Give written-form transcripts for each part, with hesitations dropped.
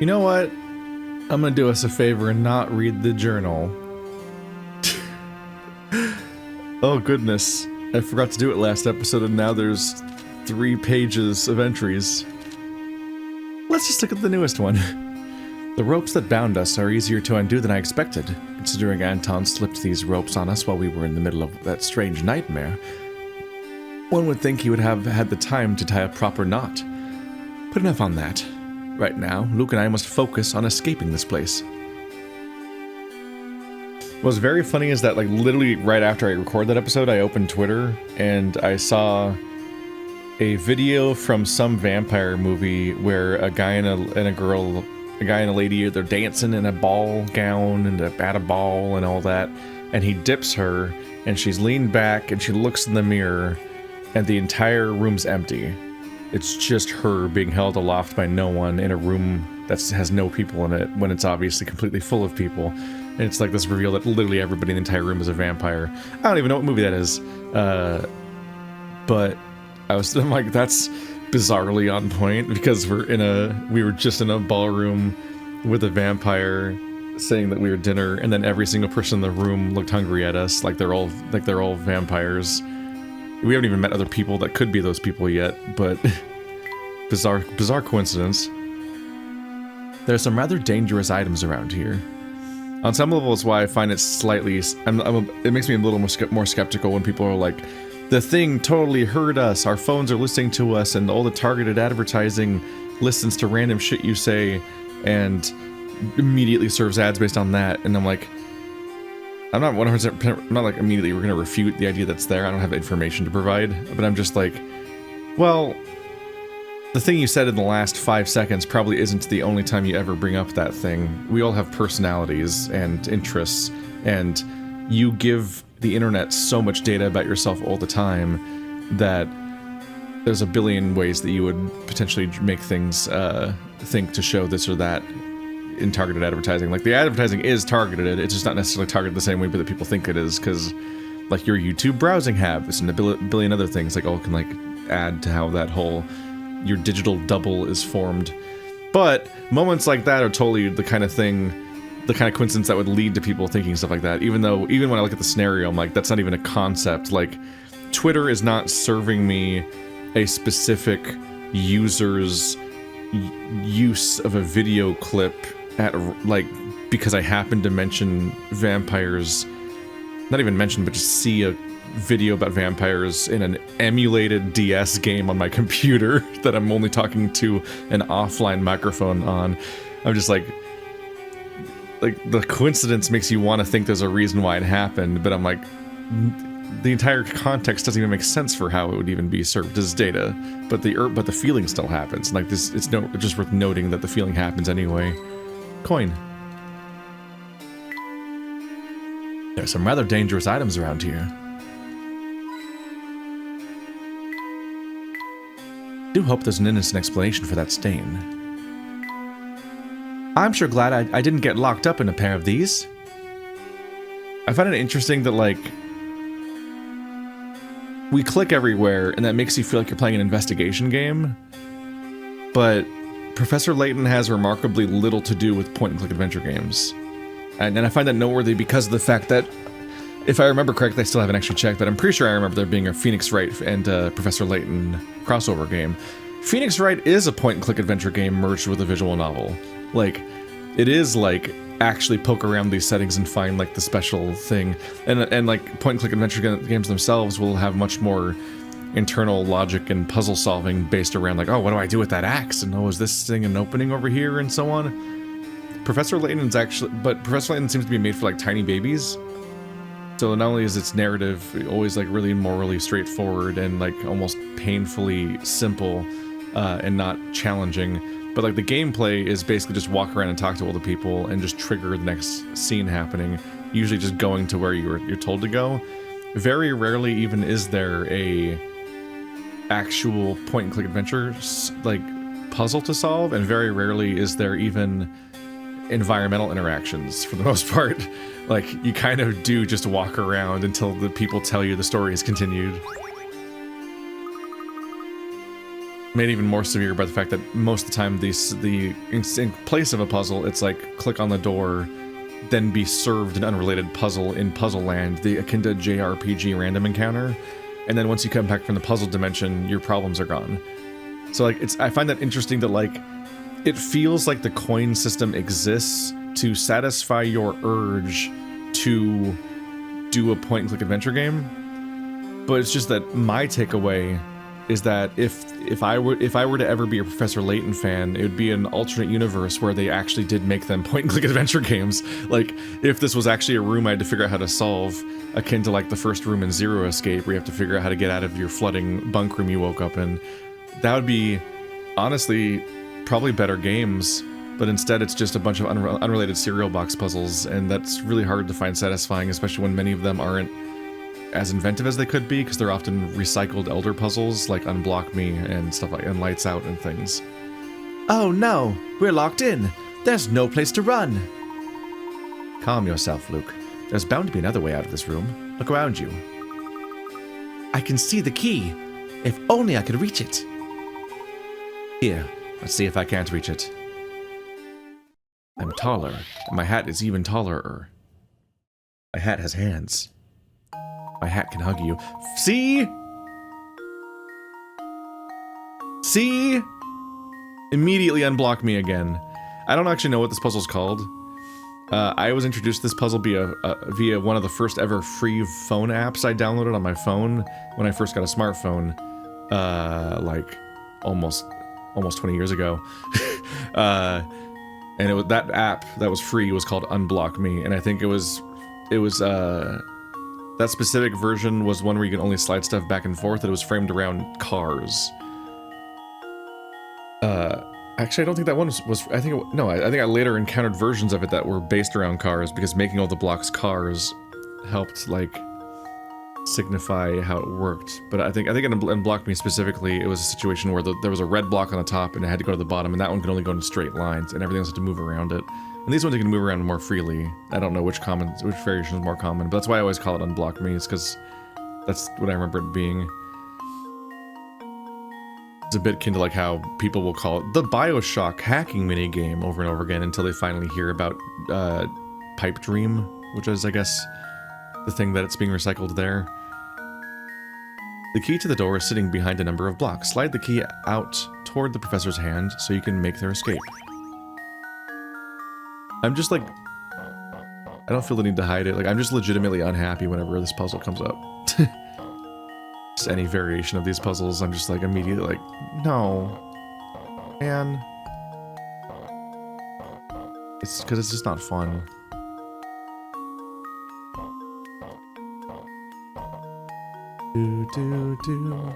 You know what? I'm gonna do us a favor and not read the journal. Oh goodness, I forgot to do it last episode and now there's 3 pages of entries. Let's just look at the newest one. The ropes that bound us are easier to undo than I expected, considering Anton slipped these ropes on us while we were in the middle of that strange nightmare. One would think he would have had the time to tie a proper knot. But enough on that. Right now, Luke and I must focus on escaping this place. What's very funny is that, like, literally right after I recorded that episode, I opened Twitter and I saw a video from some vampire movie where a guy and a girl, a guy and a lady, they're dancing in a ball gown and at a ball and all that, and he dips her and she's leaned back and she looks in the mirror and the entire room's empty. It's just her being held aloft by no one in a room that has no people in it when it's obviously completely full of people. And it's like this reveal that literally everybody in the entire room is a vampire. I don't even know what movie that is. But I'm like, that's bizarrely on point because we were just in a ballroom with a vampire saying that we were dinner, and then every single person in the room looked hungry at us like they're all vampires. We haven't even met other people that could be those people yet, but bizarre coincidence. There are some rather dangerous items around here. On some levels, why I find it slightly, it makes me a little more skeptical when people are like, the thing totally heard us, our phones are listening to us, and all the targeted advertising listens to random shit you say, and immediately serves ads based on that, and I'm like, I'm not 100%, I'm not like immediately we're gonna refute the idea that's there. I don't have information to provide, but I'm just like, well, the thing you said in the last 5 seconds probably isn't the only time you ever bring up that thing. We all have personalities and interests, and you give the internet so much data about yourself all the time that there's a billion ways that you would potentially make things think to show this or that in targeted advertising. Like, the advertising is targeted, it's just not necessarily targeted the same way that people think it is, because like your YouTube browsing habits and a billion other things like all can like add to how that whole your digital double is formed. But moments like that are totally the kind of thing, the kind of coincidence that would lead to people thinking stuff like that, even when I look at the scenario, I'm like, that's not even a concept. Like, Twitter is not serving me a specific user's use of a video clip at, like, because I happen to mention vampires, not even mention, but just see a video about vampires in an emulated DS game on my computer that I'm only talking to an offline microphone on. I'm just like the coincidence makes you want to think there's a reason why it happened, but I'm like, the entire context doesn't even make sense for how it would even be served as data, but the feeling still happens. Like, this, it's just worth noting that the feeling happens anyway. Coin. There are some rather dangerous items around here. I do hope there's an innocent explanation for that stain. I'm sure glad I didn't get locked up in a pair of these. I find it interesting that, like, we click everywhere, and that makes you feel like you're playing an investigation game, but Professor Layton has remarkably little to do with point-and-click adventure games. And I find that noteworthy because of the fact that, if I remember correctly, I still haven't actually checked, but I'm pretty sure I remember there being a Phoenix Wright and Professor Layton crossover game. Phoenix Wright is a point-and-click adventure game merged with a visual novel. Like, it is, like, actually poke around these settings and find, like, the special thing. And like, point-and-click adventure games themselves will have much more internal logic and puzzle solving based around, like, oh, what do I do with that axe? And oh, is this thing an opening over here? And so on. Professor Layton seems to be made for, like, tiny babies. So not only is its narrative always, like, really morally straightforward and, like, almost painfully simple and not challenging, but, like, the gameplay is basically just walk around and talk to all the people and just trigger the next scene happening, usually just going to where you're told to go. Very rarely even is there a actual point-and-click adventure, like, puzzle to solve, and very rarely is there even environmental interactions, for the most part. Like, you kind of do just walk around until the people tell you the story is continued. made even more severe by the fact that most of the time in place of a puzzle, it's like click on the door, then be served an unrelated puzzle in Puzzle Land, the akin to JRPG random encounter, and then once you come back from the puzzle dimension, your problems are gone. So like I find that interesting that like it feels like the coin system exists to satisfy your urge to do a point-and-click adventure game, but it's just that my takeaway is that if I were to ever be a Professor Layton fan, it would be an alternate universe where they actually did make them point-and-click adventure games. Like, if this was actually a room I had to figure out how to solve, akin to like the first room in Zero Escape, where you have to figure out how to get out of your flooding bunk room you woke up in, that would be, honestly, probably better games. But instead, it's just a bunch of unrelated cereal box puzzles, and that's really hard to find satisfying, especially when many of them aren't as inventive as they could be, because they're often recycled elder puzzles like Unblock Me and stuff like and Lights Out and things. Oh no, we're locked in. There's no place to run. Calm yourself, Luke. There's bound to be another way out of this room. Look around you. I can see the key. If only I could reach it. Here, let's see if I can't reach it. I'm taller, and my hat is even taller. My hat has hands. My hat can hug you. See? See? Immediately unblock me again. I don't actually know what this puzzle's called. I was introduced to this puzzle via one of the first ever free phone apps I downloaded on my phone when I first got a smartphone, like almost 20 years ago. And it was that app that was free was called Unblock Me, and I think it was that specific version was one where you could only slide stuff back and forth, and it was framed around cars. Actually, I don't think that one was I think I later encountered versions of it that were based around cars, because making all the blocks cars helped, like, signify how it worked. But I think in Unblock Me specifically, it was a situation where there was a red block on the top, and it had to go to the bottom, and that one could only go in straight lines, and everything else had to move around it. And these ones you can move around more freely. I don't know which variation is more common, but that's why I always call it Unblock Me, is because that's what I remember it being. It's a bit akin to like how people will call it the BioShock hacking minigame over and over again until they finally hear about Pipe Dream, which is, I guess, the thing that it's being recycled there. The key to the door is sitting behind a number of blocks. Slide the key out toward the professor's hand so you can make their escape. I'm just like, I don't feel the need to hide it. Like, I'm just legitimately unhappy whenever this puzzle comes up. Just any variation of these puzzles, I'm just like immediately like, no, man. It's because it's just not fun. Do do do.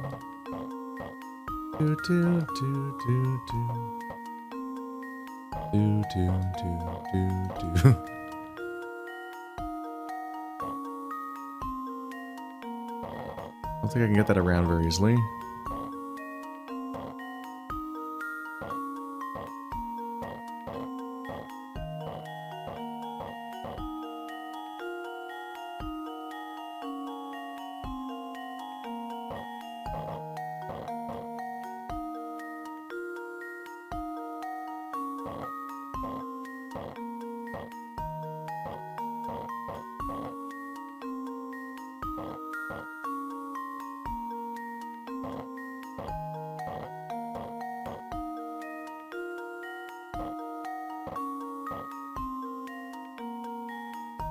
Do do do do do. Do, do, do, do, do. I don't think I can get that around very easily.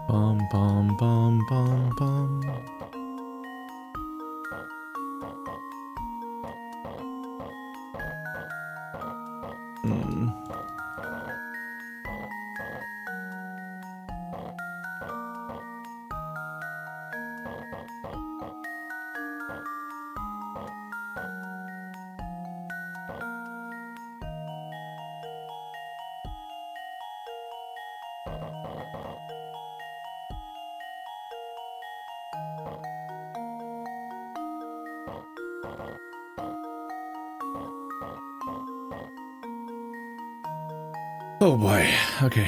Bum bum bum bum bum. Oh boy, okay.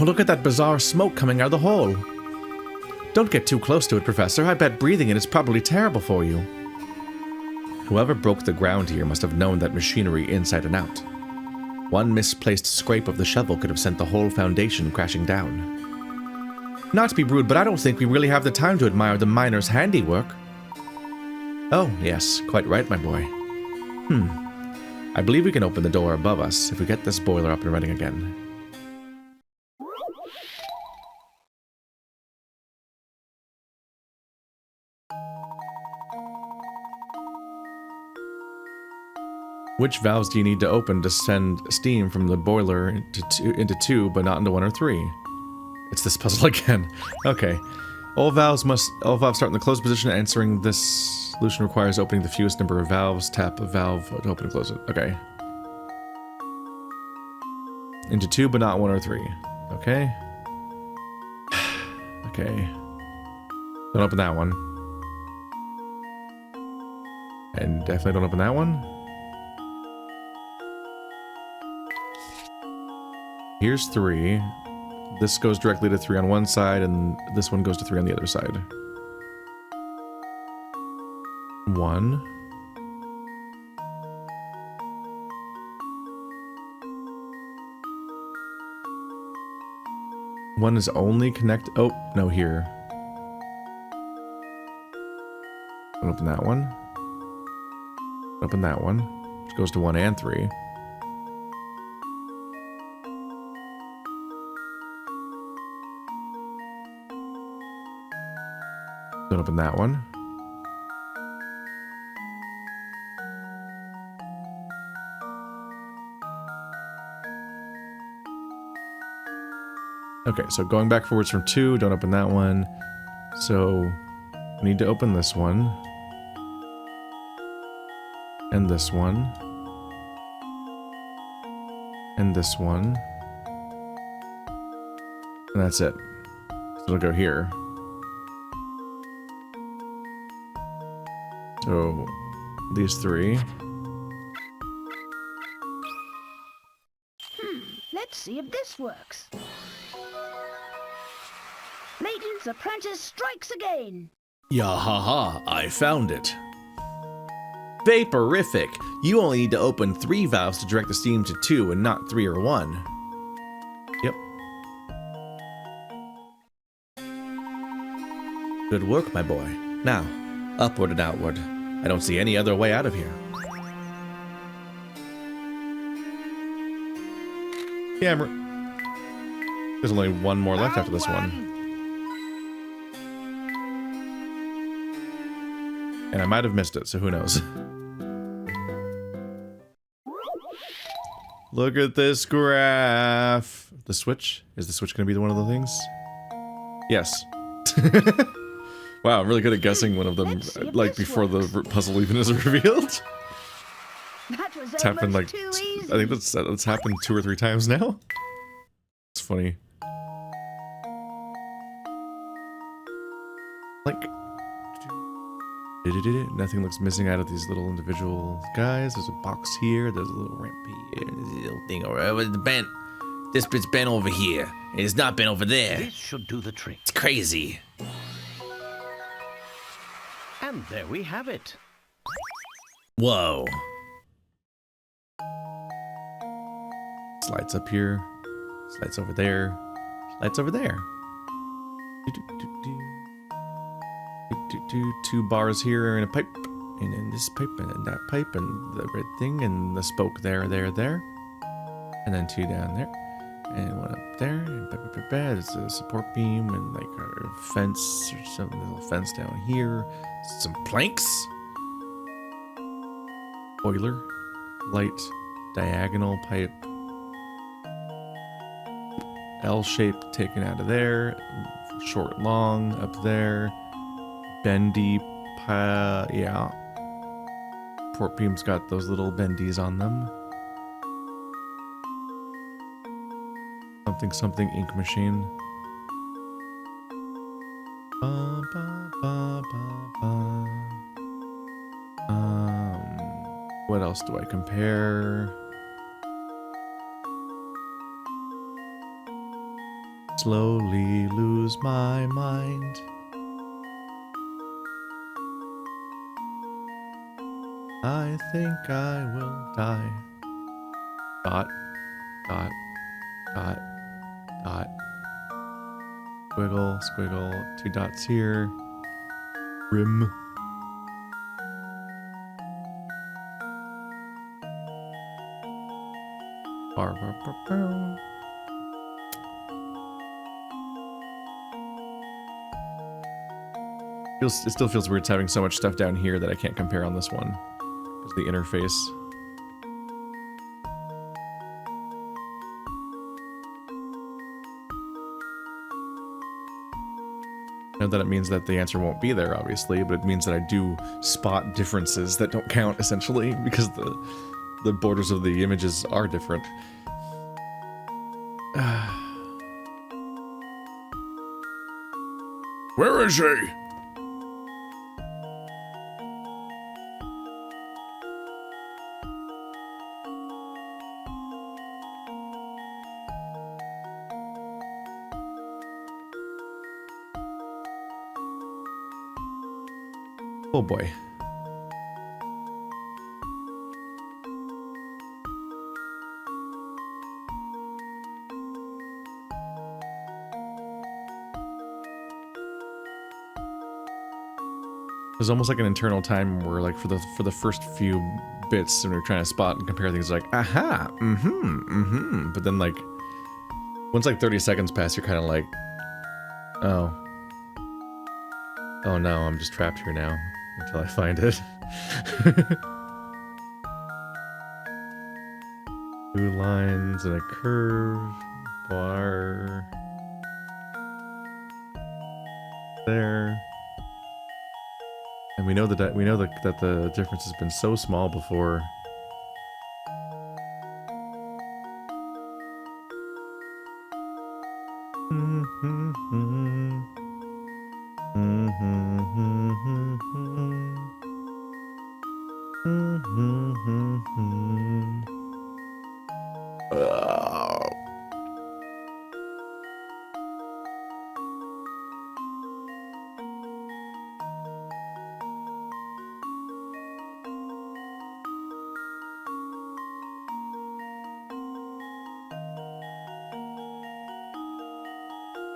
Oh, look at that bizarre smoke coming out of the hole. Don't get too close to it, Professor. I bet breathing in is probably terrible for you. Whoever broke the ground here must have known that machinery inside and out. One misplaced scrape of the shovel could have sent the whole foundation crashing down. Not to be rude, but I don't think we really have the time to admire the miner's handiwork. Oh, yes, quite right, my boy. I believe we can open the door above us if we get this boiler up and running again. Which valves do you need to open to send steam from the boiler into two, but not into 1 or 3? It's this puzzle again. Okay. All valves start in the closed position. Answering this solution requires opening the fewest number of valves. Tap a valve to open and close it. Okay. Into 2, but not 1 or 3. Okay. Okay. Don't open that one. And definitely don't open that one. Here's 3. This goes directly to 3 on one side, and this one goes to 3 on the other side. 1. One is only connect. Oh, no, here. Open that one. Open that one, which goes to 1 and 3. Don't open that one. Okay, so going back forwards from 2, don't open that one. So we need to open this one. And this one. And this one. And that's it. So it'll go here. So, these 3. Let's see if this works. Layton's apprentice strikes again. Yahaha, I found it. Vaporific! You only need to open 3 valves to direct the steam to 2 and not 3 or 1. Yep. Good work, my boy. Now, upward and outward. I don't see any other way out of here. Yeah, there's only one more left after this one. And I might have missed it, so who knows. Look at this graph. The switch? Is the switch going to be one of the things? Yes. Wow, I'm really good at guessing one of them, like, before the puzzle even is revealed. That was It's happened, like, too easy. I think that's happened 2 or 3 times now. It's funny. Like, nothing looks missing out of these little individual guys. There's a box here, there's a little ramp here, there's a little thing over the bent. This bit's bent over here, and it's not bent over there. This should do the trick. It's crazy. And there we have it. Whoa. Slides up here. Slides over there. Slides over there. 2 bars here and a pipe. And then this pipe and then that pipe and the red thing and the spoke there. And then 2 down there. And 1 up there. And there's a support beam and like a fence or some little fence down here. Some planks. Boiler. Light. Diagonal pipe. L shape taken out of there. Short, long up there. Bendy. Yeah. Port beam's got those little bendies on them. Something ink machine. Ba, ba, ba, ba, ba. What else do I compare? Slowly lose my mind. I think I will die. Dot, dot, dot, dot. Squiggle, squiggle, 2 dots here. Rim. Bar, bar, bar, bar. It still feels weird having so much stuff down here that I can't compare on this one. Because the interface. I know that it means that the answer won't be there, obviously, but it means that I do spot differences that don't count, essentially, because the borders of the images are different. Where is he? Oh boy. There's almost like an internal time where, like, for the first few bits, when we're trying to spot and compare things, like, aha, but then, like, once like 30 seconds pass, you're kind of like, oh no, I'm just trapped here now until I find it. 2 lines and a curve, bar, there. And we know that the difference has been so small before.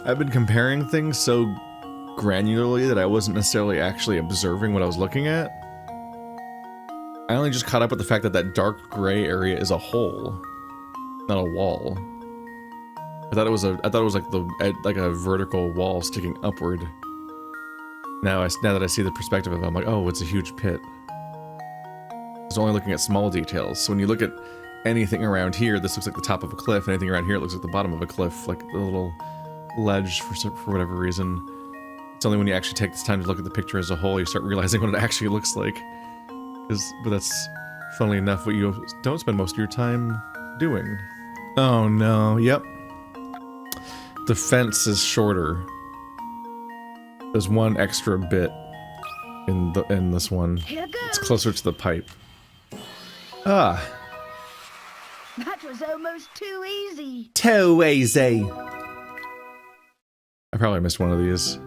I've been comparing things so granularly that I wasn't necessarily actually observing what I was looking at. I only just caught up with the fact that that dark gray area is a hole, not a wall. I thought it was like a vertical wall sticking upward. Now that I see the perspective of it, I'm like, oh, it's a huge pit. I was only looking at small details. So when you look at anything around here, this looks like the top of a cliff. Anything around here, it looks like the bottom of a cliff, like the little ledge for whatever reason. It's only when you actually take this time to look at the picture as a whole you start realizing what it actually looks like. But that's, funnily enough, what you don't spend most of your time doing. Oh no, yep. The fence is shorter. There's one extra bit in this one. Here goes. It's closer to the pipe. Ah. That was almost too easy. Too easy. I probably missed one of these.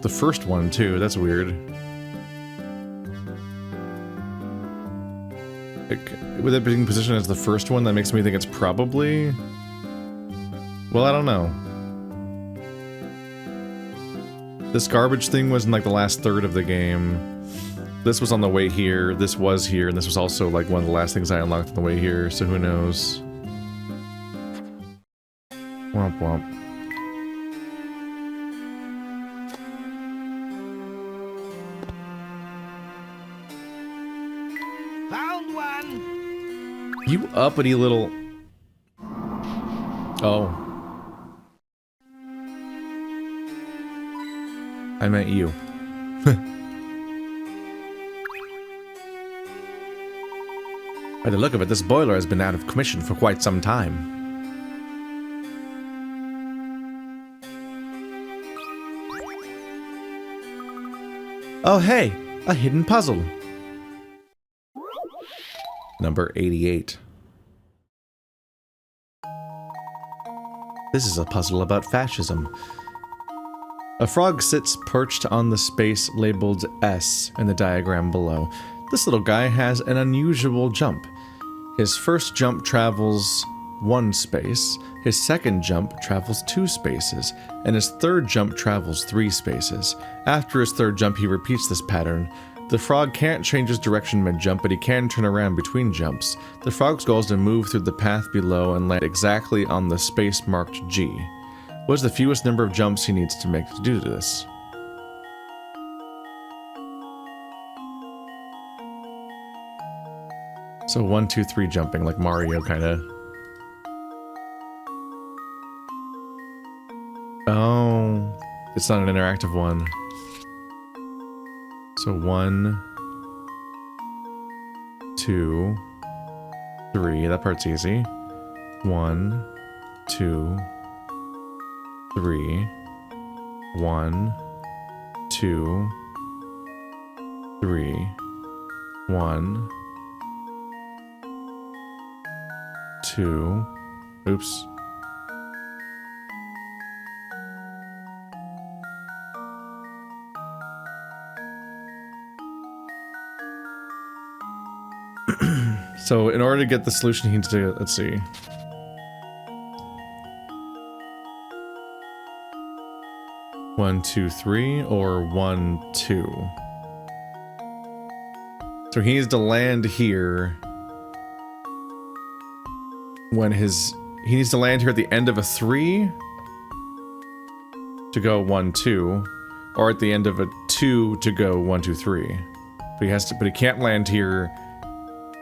The first one, too. That's weird. With it being positioned as the first one, that makes me think it's probably... Well, I don't know. This garbage thing was in, like, the last third of the game. This was on the way here, this was here, and this was also, like, one of the last things I unlocked on the way here, so who knows. Womp womp. Found one! You uppity little... Oh. I meant you. By the look of it, this boiler has been out of commission for quite some time. Oh hey, a hidden puzzle. Number 88. This is a puzzle about fascism. A frog sits perched on the space labeled S in the diagram below. This little guy has an unusual jump. His first jump travels 1 space, his second jump travels 2 spaces, and his third jump travels 3 spaces. After his third jump, he repeats this pattern. The frog can't change his direction mid-jump, but he can turn around between jumps. The frog's goal is to move through the path below and land exactly on the space marked G. What is the fewest number of jumps he needs to make to do this? So 1, 2, 3 jumping, like Mario, kinda. Oh, it's not an interactive one. So 1, 2, 3. That part's easy. 1, 2, 3. 1, 2, 3. 1, 2. Oops. So in order to get the solution, he needs to, let's see. One, two, three, or 1, 2. So he needs to land here when he needs to land here at the end of a 3 to go 1, 2, or at the end of a 2 to go 1, 2, 3. But he can't land here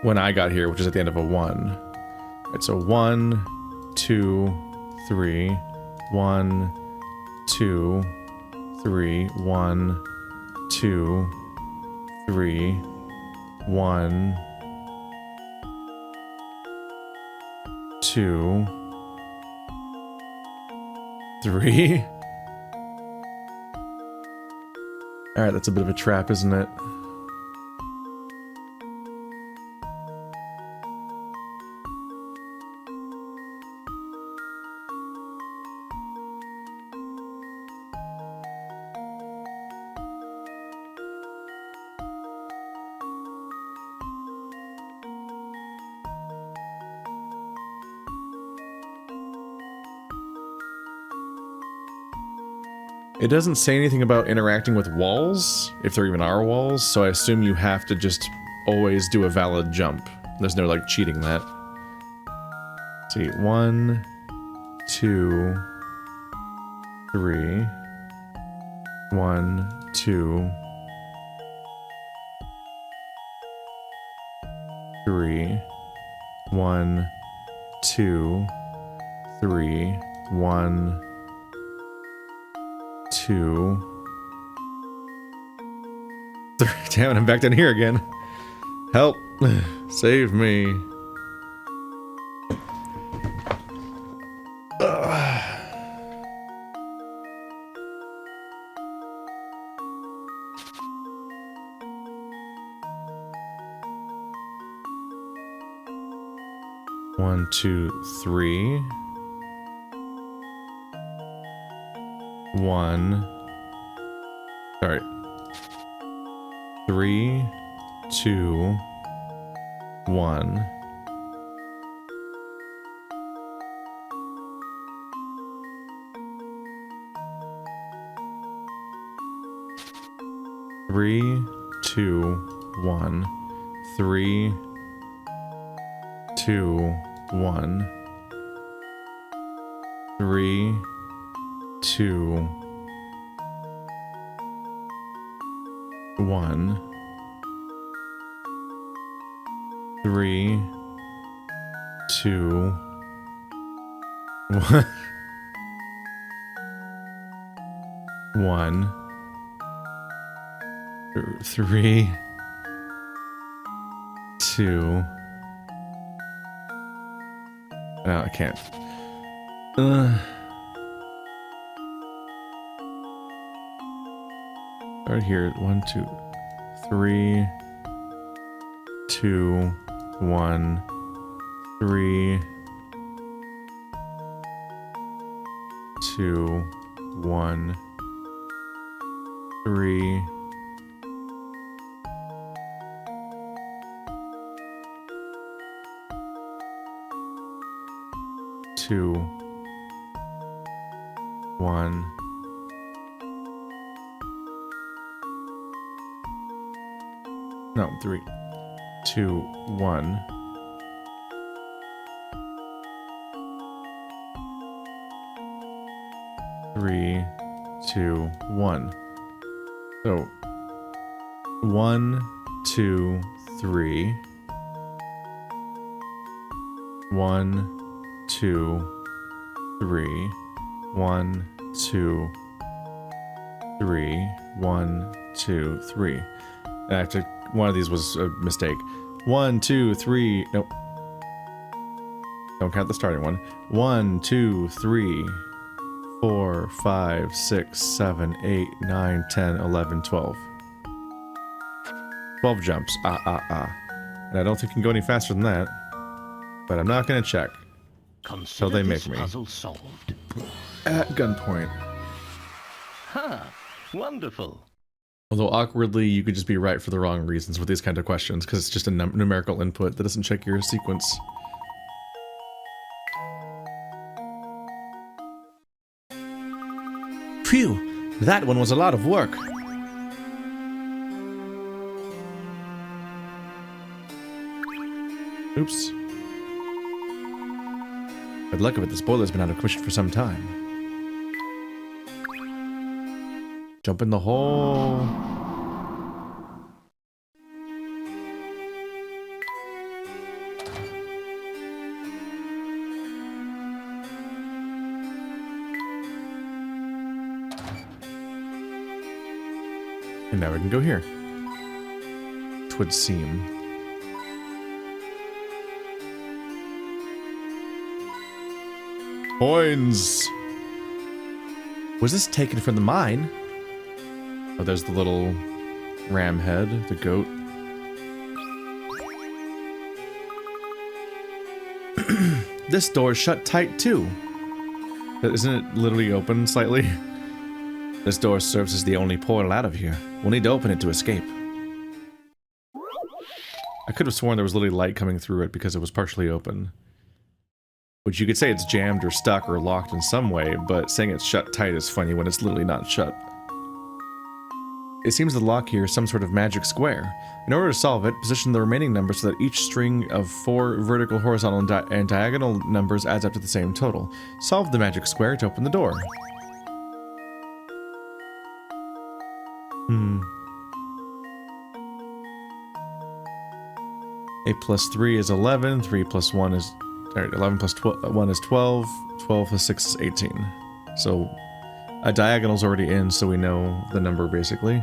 when I got here, which is at the end of a 1. Right, so 1, 2, 3, 1, 2, 3, 1, 2, 3, 1, 2, 3. Alright, that's a bit of a trap, isn't it? It doesn't say anything about interacting with walls, if there even are walls, so I assume you have to just always do a valid jump. There's no, like, cheating that. Let's see, 1, 2, 3. 1, 2, 3. 1, 2, 3. 1, 2, 3. Damn it, I'm back down here again. Help. Save me. Ugh. One, 2, 3. 1. Sorry. 3, 2, 1. Three, 2, 1. 3, 2, 1. 3, 2, 1. 3, 2, 1. 1. 3, 2. No, I can't. Right here. 1, 2, 3, 2, 1, 3, 2, 1, 3, 2, 1. No, 3, 2, 1. Three, 2, 1. So 1, 2, 3. 1, 2, 3. 1, 2, 3. 1, 2, 3. Actually, one of these was a mistake. 1, 2, 3. Nope. Don't count the starting one. 1, 2, 3. 4, 5, 6, 7, 8, 9, 10, 11, 12. 12 jumps. And I don't think you can go any faster than that. But I'm not going to check. Consider Till they this make me. puzzle solved. At gunpoint. Ha! Wonderful. Although awkwardly, you could just be right for the wrong reasons with these kind of questions, because it's just a numerical input that doesn't check your sequence. Phew! That one was a lot of work. Oops. By the luck of it, this boiler's been out of commission for some time. Jump in the hole. And now we can go here. Twould seem. Coins! Was this taken from the mine? Oh, there's the little ram head, the goat. This door's shut tight too. Isn't it literally open slightly? This door serves as the only portal out of here. We'll need to open it to escape. I could have sworn there was literally light coming through it because it was partially open. Which you could say it's jammed or stuck or locked in some way, but saying it's shut tight is funny when it's literally not shut. It seems the lock here is some sort of magic square. In order to solve it, position the remaining numbers so that each string of 4 vertical, horizontal, and diagonal numbers adds up to the same total. Solve the magic square to open the door. 8 plus 3 is 11, 3 plus 1 is... Alright, 11 plus 1 is 12, 12 plus 6 is 18. So, a diagonal's already in, so we know the number basically.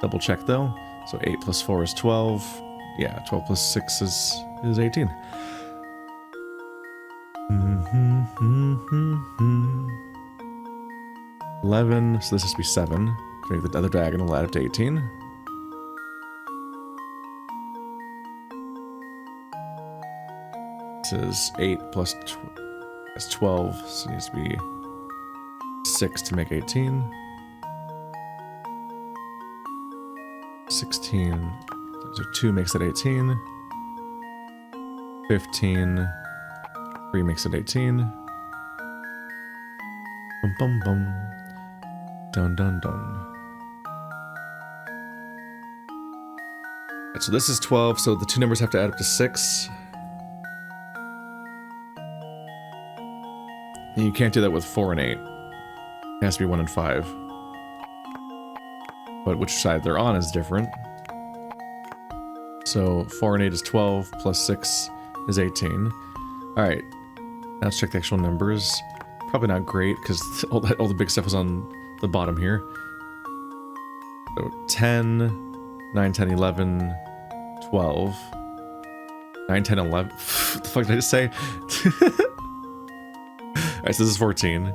Double check though. So 8 plus 4 is 12. Yeah, 12 plus 6 is 18. 11, so this has to be 7. To make the other diagonal add up to 18. This is 8 plus 12, so it needs to be 6 to make 18. 16, so 2 makes it 18. 15, 3 makes it 18. Bum bum bum. Dun dun dun. Right, so this is 12, so the two numbers have to add up to 6. And you can't do that with 4 and 8. It has to be 1 and 5. But which side they're on is different. So 4 and 8 is 12, plus 6 is 18. Alright, now let's check the actual numbers. Probably not great, because all the big stuff is on the bottom here. So 10, 9, 10, 11, 12. 9, 10, 11. What the fuck did I just say? Alright, so this is 14.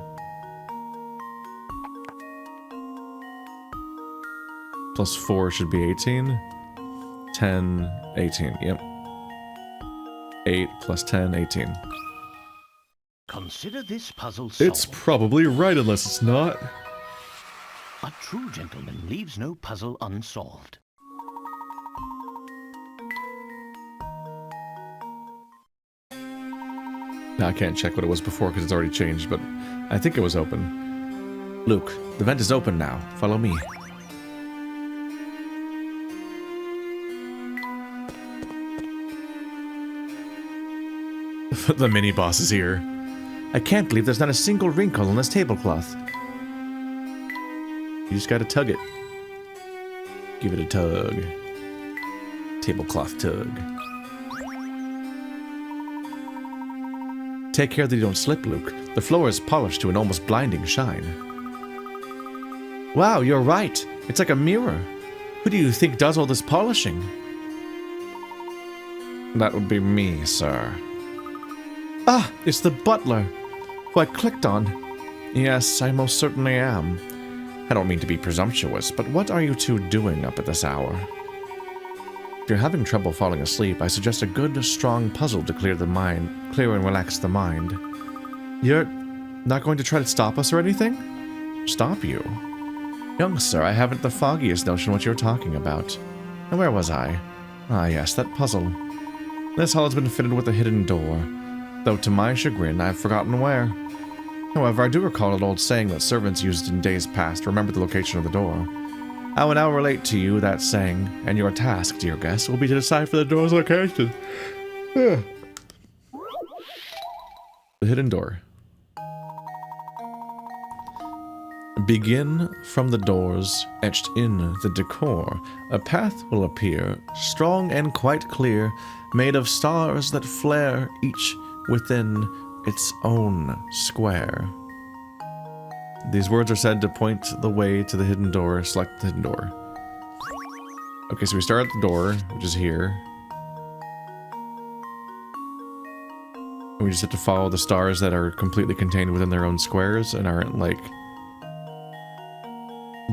Plus 4 should be 18. 10, 18, yep. 8 plus 10, 18. Consider this puzzle solved. It's probably right unless it's not. A true gentleman leaves no puzzle unsolved. Now I can't check what it was before because it's already changed, but I think it was open. Luke, the vent is open now. Follow me. The mini-boss is here. I can't believe there's not a single wrinkle on this tablecloth. You just gotta tug it. Give it a tug. Tablecloth tug. Take care that you don't slip, Luke. The floor is polished to an almost blinding shine. Wow, you're right. It's like a mirror. Who do you think does all this polishing? That would be me, sir. Ah, it's the butler, who I clicked on. Yes, I most certainly am. I don't mean to be presumptuous, but what are you two doing up at this hour? If you're having trouble falling asleep, I suggest a good, strong puzzle to clear and relax the mind. You're not going to try to stop us or anything? Stop you? Young sir, I haven't the foggiest notion what you're talking about. And where was I? Ah yes, that puzzle. This hall has been fitted with a hidden door, though to my chagrin I've forgotten where. However, I do recall an old saying that servants used in days past to remember the location of the door. I will now relate to you that saying, and your task, dear guest, will be to decipher the door's location. The hidden door. Begin from the doors, etched in the decor. A path will appear, strong and quite clear, made of stars that flare, each within its own square. These words are said to point the way to the hidden door. Select the hidden door. Okay, so we start at the door, which is here. And we just have to follow the stars that are completely contained within their own squares and aren't, like,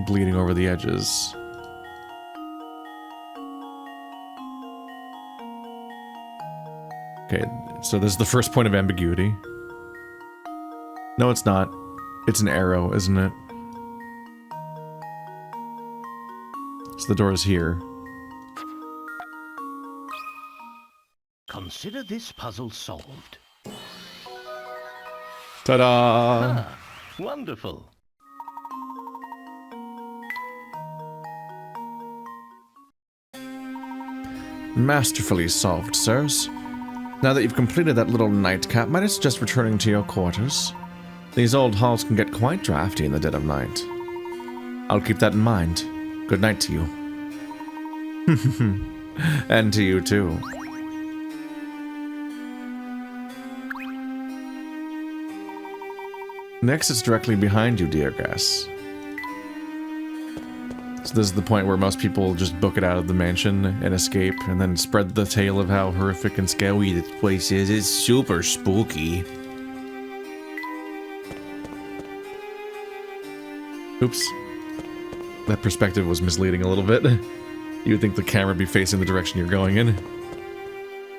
bleeding over the edges. Okay, so this is the first point of ambiguity. No, it's not. It's an arrow, isn't it? So the door is here. Consider this puzzle solved. Ta-da! Ah, wonderful. Masterfully solved, sirs. Now that you've completed that little nightcap, might I suggest returning to your quarters? These old halls can get quite drafty in the dead of night. I'll keep that in mind. Good night to you. And to you too. Next, it's directly behind you, dear guests. So this is the point where most people just book it out of the mansion and escape, and then spread the tale of how horrific and scary this place is. It's super spooky. Oops. That perspective was misleading a little bit. You would think the camera would be facing the direction you're going in.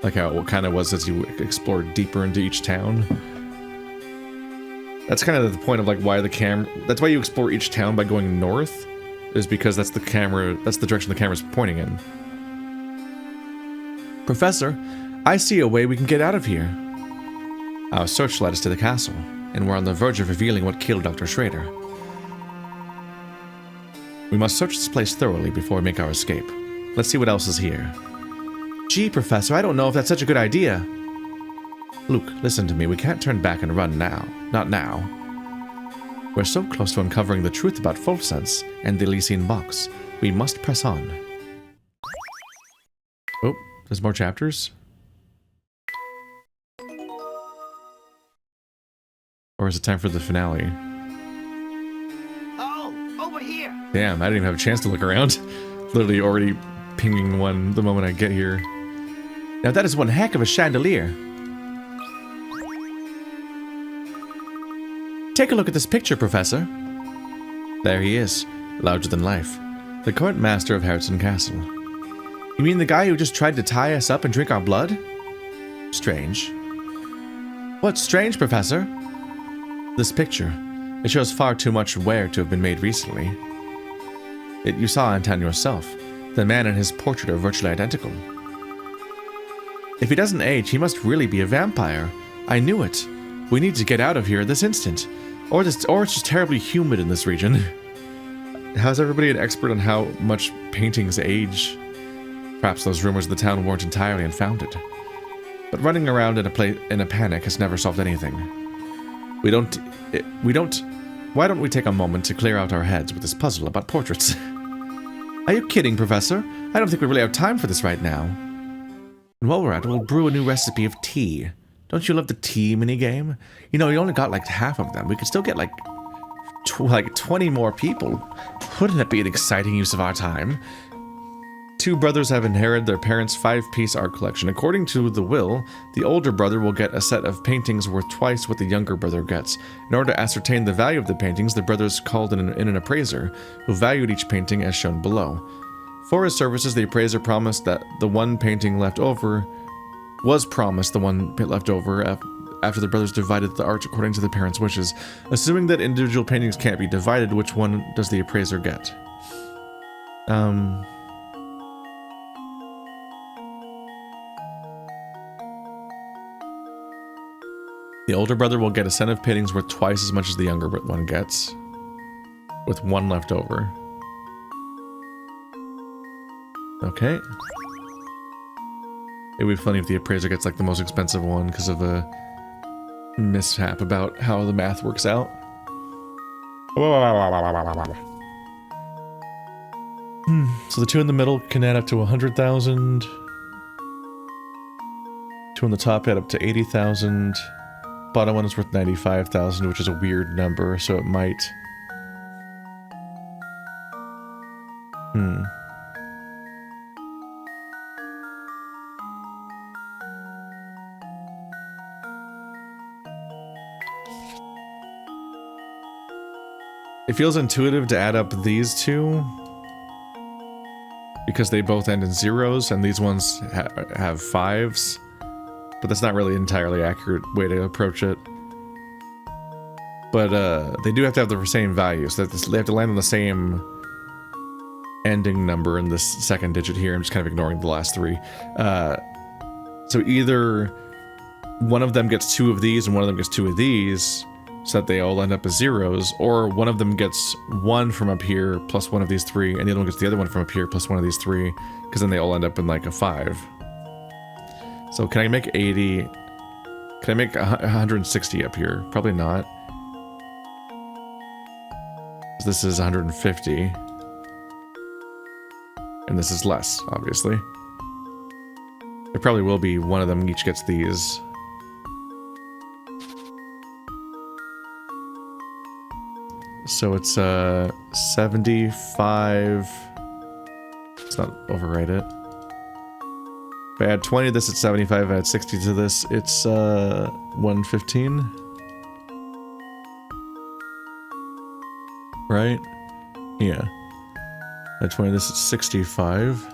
Like how it kind of was as you explored deeper into each town. That's kind of the point of like why the camera... That's why you explore each town by going north. Is because that's the direction the camera's pointing in. Professor, I see a way we can get out of here. Our search led us to the castle, and we're on the verge of revealing what killed Dr. Schrader. We must search this place thoroughly before we make our escape. Let's see what else is here. Gee, Professor, I don't know if that's such a good idea. Luke, listen to me. We can't turn back and run now. Not now. We're so close to uncovering the truth about Fulsense and the Elysian Box. We must press on. Oh, there's more chapters? Or is it time for the finale? Damn, I didn't even have a chance to look around. Literally already pinging one the moment I get here. Now that is one heck of a chandelier. Take a look at this picture, Professor. There he is, larger than life. The current master of Herzen Castle. You mean the guy who just tried to tie us up and drink our blood? Strange. What's strange, Professor? This picture. It shows far too much wear to have been made recently. You saw Anton yourself. The man and his portrait are virtually identical. If he doesn't age, he must really be a vampire. I knew it. We need to get out of here this instant. Or it's just terribly humid in this region. How's everybody an expert on how much paintings age? Perhaps those rumors of the town weren't entirely unfounded. But running around in a panic has never solved anything. Why don't we take a moment to clear out our heads with this puzzle about portraits? Are you kidding, Professor? I don't think we really have time for this right now. And while we're at it, we'll brew a new recipe of tea. Don't you love the tea minigame? You know, you only got like half of them. We could still get like 20 more people. Wouldn't that be an exciting use of our time? Two brothers have inherited their parents' 5-piece art collection. According to the will, the older brother will get a set of paintings worth twice what the younger brother gets. In order to ascertain the value of the paintings, the brothers called in an appraiser, who valued each painting as shown below. For his services, the appraiser promised the one left over after the brothers divided the art according to the parents' wishes. Assuming that individual paintings can't be divided, which one does the appraiser get? The older brother will get a set of paintings worth twice as much as the younger one gets, with one left over. Okay. It would be funny if the appraiser gets like the most expensive one because of a mishap about how the math works out. So the two in the middle can add up to 100,000. Two on the top add up to 80,000. Bottom one is worth 95,000, which is a weird number, so it might... It feels intuitive to add up these two, because they both end in zeros, and these ones have 5s. But that's not really an entirely accurate way to approach it. But they do have to have the same value, so that they have to land on the same ending number in this second digit here. I'm just kind of ignoring the last 3. So either one of them gets 2 of these and one of them gets 2 of these, so that they all end up as zeros, or one of them gets 1 from up here plus one of these 3, and the other one gets the other one from up here plus one of these 3, because then they all end up in like a 5. So can I make 80? Can I make 160 up here? Probably not. This is 150. And this is less, obviously. There probably will be one of them each gets these. So it's 75. Let's not overwrite it. If I add 20 to this, it's 75. If I add 60 to this, it's 115. Right? Yeah. Add 20 to this, it's 65.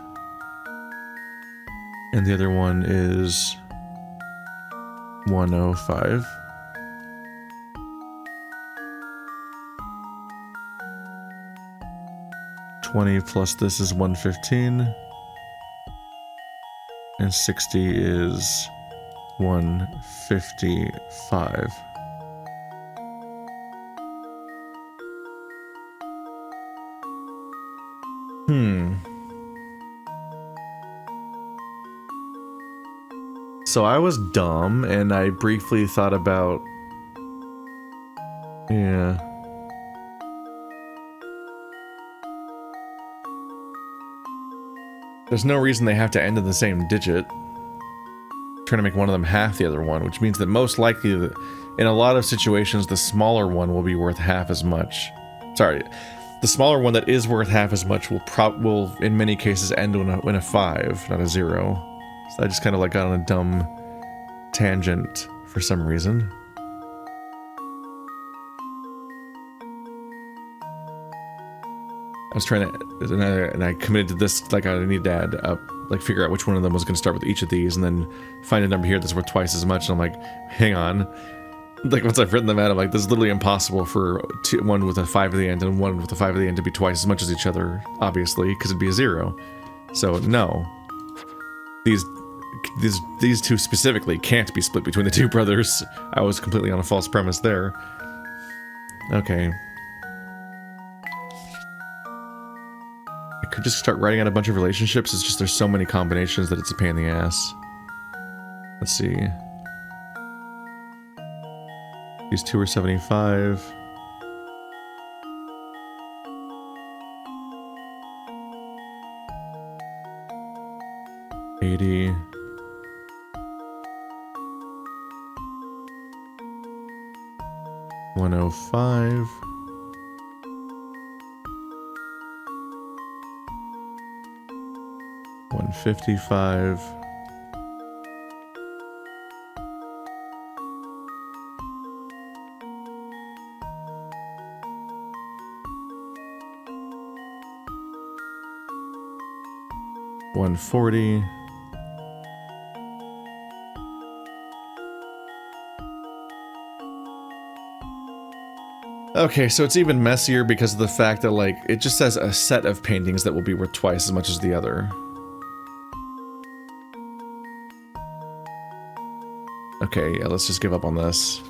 And the other one is 105. Plus this is 115. And 60 is 155. So I was dumb, and I briefly thought about... Yeah. There's no reason they have to end in the same digit. I'm trying to make one of them half the other one, which means that most likely, in a lot of situations, the smaller one will be worth half as much. Sorry, the smaller one that is worth half as much will in many cases end in a 5, not a 0. So I just kind of like got on a dumb tangent for some reason. I was trying to, and I committed to this, like I need to add up like figure out which one of them was going to start with each of these, and then find a number here that's worth twice as much. And I'm like, hang on. Like, once I've written them out, I'm like, this is literally impossible for one with a 5 at the end and one with a 5 at the end to be twice as much as each other, obviously, because it'd be a 0. So, no. These two specifically can't be split between the two brothers. I was completely on a false premise there. Okay. I could just start writing out a bunch of relationships. It's just there's so many combinations that it's a pain in the ass. Let's see. These two are 75. $80. 105. 155. 140. Okay, so it's even messier because of the fact that, like, it just says a set of paintings that will be worth twice as much as the other. Okay, yeah, let's just give up on this.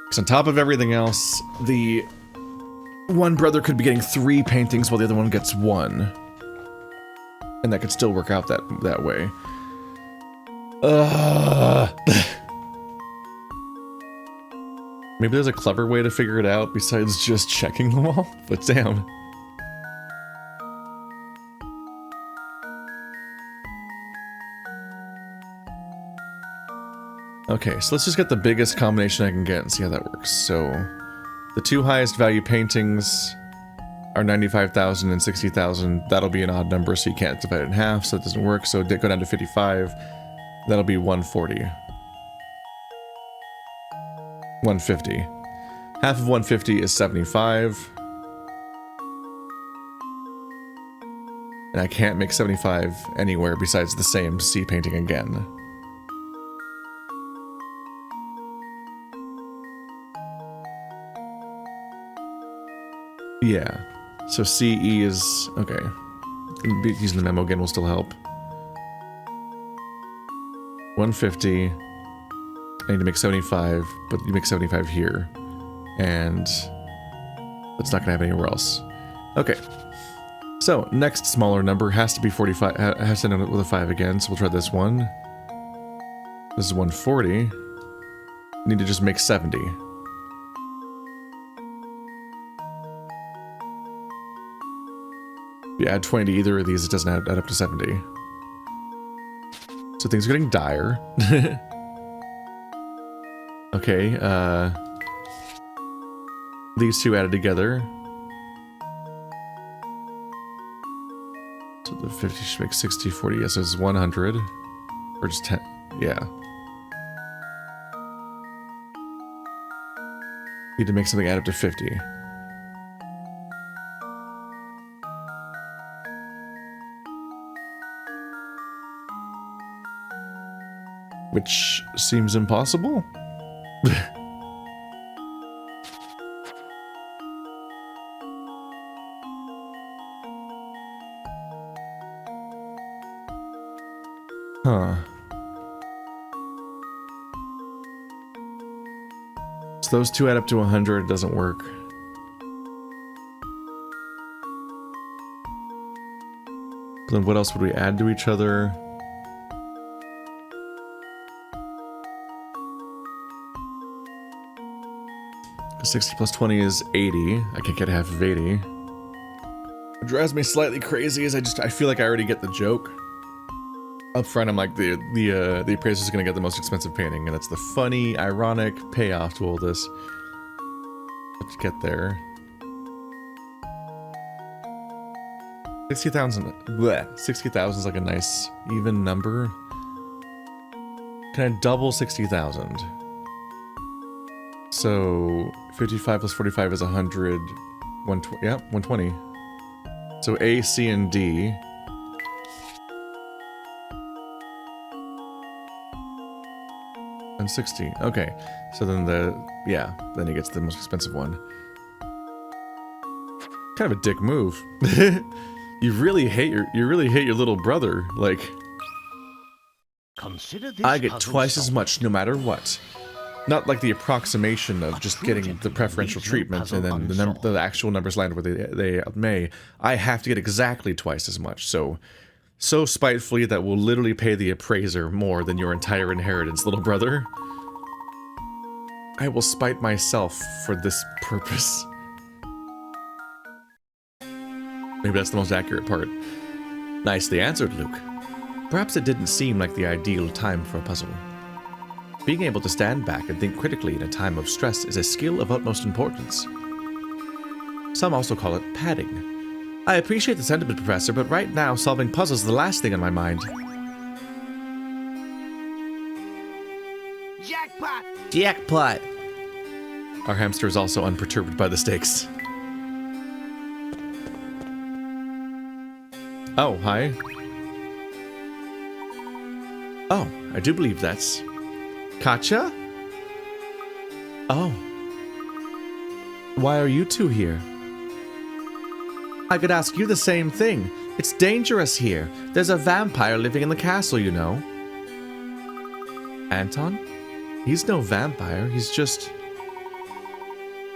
Because on top of everything else, the one brother could be getting 3 paintings while the other one gets 1. And that could still work out that way. Maybe there's a clever way to figure it out besides just checking them all, but damn. Okay, so let's just get the biggest combination I can get and see how that works. So, the 2 highest value paintings are 95,000 and 60,000. That'll be an odd number, so you can't divide it in half, so it doesn't work. So go down to 55. That'll be 140. 150. Half of 150 is 75. And I can't make 75 anywhere besides the same sea painting again. Yeah. So CE is... okay. Using the memo again will still help. 150. I need to make 75, but you make 75 here. And that's not going to happen anywhere else. Okay. So, next smaller number has to be 45, has to end with a 5 again, so we'll try this one. This is 140. Need to just make 70. If you add 20 to either of these, it doesn't add up to 70. So things are getting dire. Okay, these two added together. So the 50 should make 60, 40, yes, it's 100. Or just 10, yeah. Need to make something add up to 50. Which seems impossible. Huh. So those two add up to 100, it doesn't work. Then what else would we add to each other? Because 60 plus 20 is 80. I can't get half of 80. What drives me slightly crazy is I feel like I already get the joke. Up front, I'm like, the appraiser is going to get the most expensive painting, and it's the funny, ironic payoff to all this. Let's get there. 60,000. 60,000 is like a nice, even number. Can I double 60,000? So, 55 plus 45 is 100. 120. Yeah, 120. So A, C, and D and 60. Okay, so then then he gets the most expensive one. Kind of a dick move. You really hate your little brother. Like, Consider this I get puzzle twice as solved. much no matter what. Not like the approximation of just getting the preferential treatment and then the actual numbers land where they may. I have to get exactly twice as much. So spitefully that will literally pay the appraiser more than your entire inheritance, little brother. I will spite myself for this purpose. Maybe that's the most accurate part. Nicely answered, Luke. Perhaps it didn't seem like the ideal time for a puzzle. Being able to stand back and think critically in a time of stress is a skill of utmost importance. Some also call it padding. I appreciate the sentiment, Professor, but right now solving puzzles is the last thing on my mind. Jackpot! Jackpot! Our hamster is also unperturbed by the stakes. Oh, hi. Oh, I do believe that's... Katja? Oh. Why are you two here? I could ask you the same thing. It's dangerous here. There's a vampire living in the castle, you know. Anton? He's no vampire, he's just...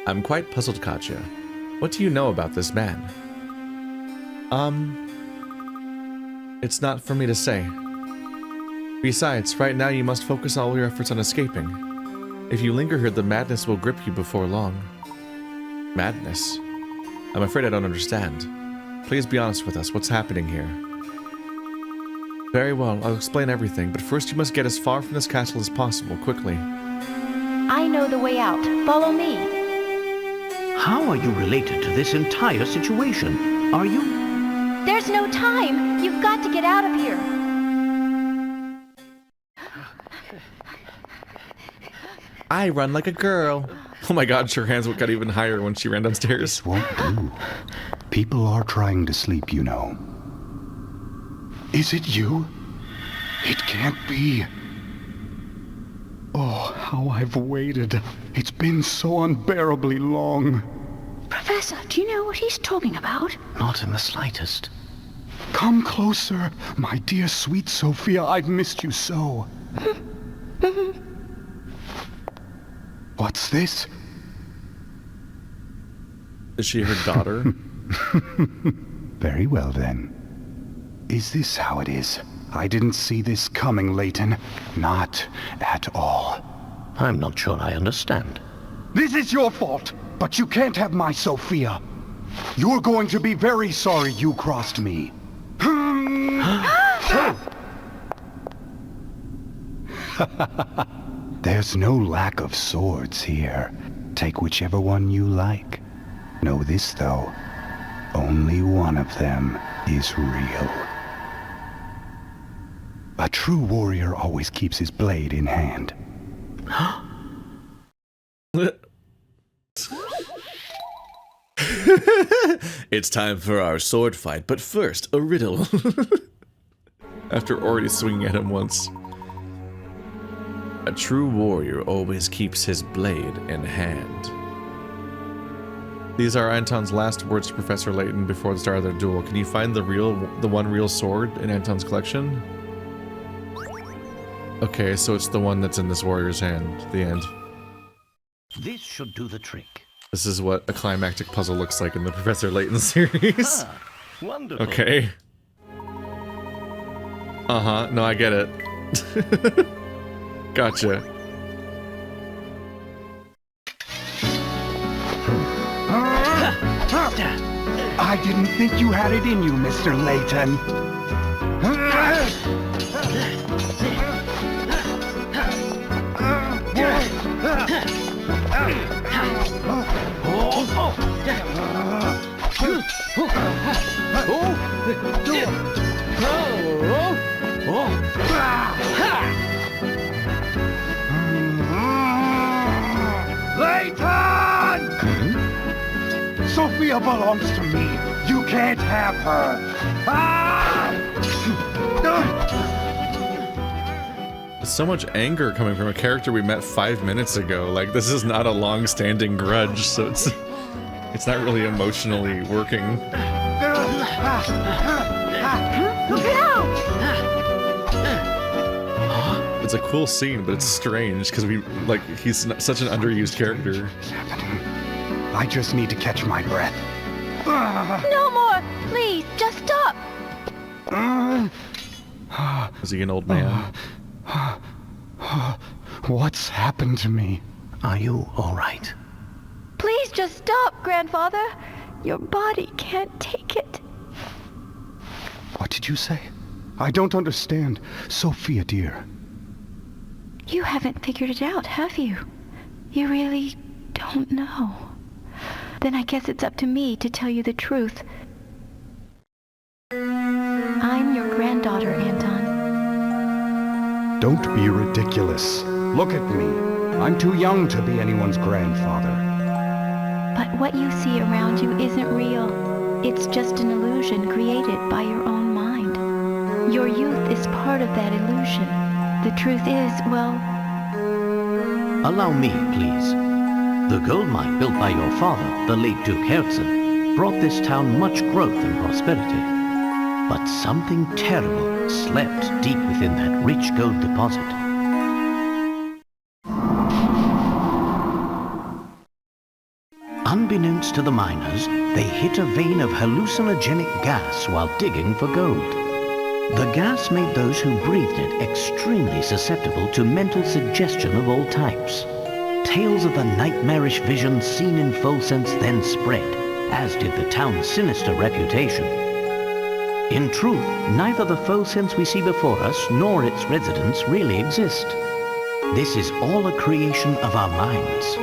I'm quite puzzled, Katja. What do you know about this man? It's not for me to say. Besides, right now you must focus all your efforts on escaping. If you linger here, the madness will grip you before long. Madness? I'm afraid I don't understand. Please be honest with us. What's happening here? Very well, I'll explain everything, but first you must get as far from this castle as possible, quickly. I know the way out. Follow me. How are you related to this entire situation? Are you? There's no time. You've got to get out of here. I run like a girl. Oh my god, her hands got even higher when she ran downstairs. This won't do. People are trying to sleep, you know. Is it you? It can't be. Oh, how I've waited. It's been so unbearably long. Professor, do you know what he's talking about? Not in the slightest. Come closer, my dear sweet Sophia. I've missed you so. What's this? Is she her daughter? Very well, then. Is this how it is? I didn't see this coming, Layton. Not at all. I'm not sure I understand. This is your fault, but you can't have my Sophia. You're going to be very sorry you crossed me. There's no lack of swords here. Take whichever one you like. Know this, though. Only one of them is real. A true warrior always keeps his blade in hand. It's time for our sword fight, but first, a riddle. After already swinging at him once. A true warrior always keeps his blade in hand. These are Anton's last words to Professor Layton before the start of their duel. Can you find the one real sword in Anton's collection? Okay, so it's the one that's in this warrior's hand. The end. This should do the trick. This is what a climactic puzzle looks like in the Professor Layton series. Ah, wonderful. Okay. Uh-huh. No, I get it. Gotcha. I didn't think you had it in you, Mr. Layton. Layton! Sophia belongs to me. You can't have her. So much anger coming from a character we met 5 minutes ago. Like, this is not a long-standing grudge, so it's not really emotionally working. Look out! It's a cool scene, but it's strange because he's such an underused character. What's happening? I just need to catch my breath. No more! Please, just stop! Is he an old man? What's happened to me? Are you all right? Please just stop, Grandfather. Your body can't take it. What did you say? I don't understand. Sophia, dear. You haven't figured it out, have you? You really don't know. Then I guess it's up to me to tell you the truth. I'm your granddaughter, Anton. Don't be ridiculous. Look at me. I'm too young to be anyone's grandfather. But what you see around you isn't real. It's just an illusion created by your own mind. Your youth is part of that illusion. The truth is, well... Allow me, please. The gold mine built by your father, the late Duke Herzen, brought this town much growth and prosperity. But something terrible slept deep within that rich gold deposit. Unbeknownst to the miners, they hit a vein of hallucinogenic gas while digging for gold. The gas made those who breathed it extremely susceptible to mental suggestion of all types. Tales of the nightmarish visions seen in Folsense then spread, as did the town's sinister reputation. In truth, neither the Folsense we see before us nor its residents really exist. This is all a creation of our minds.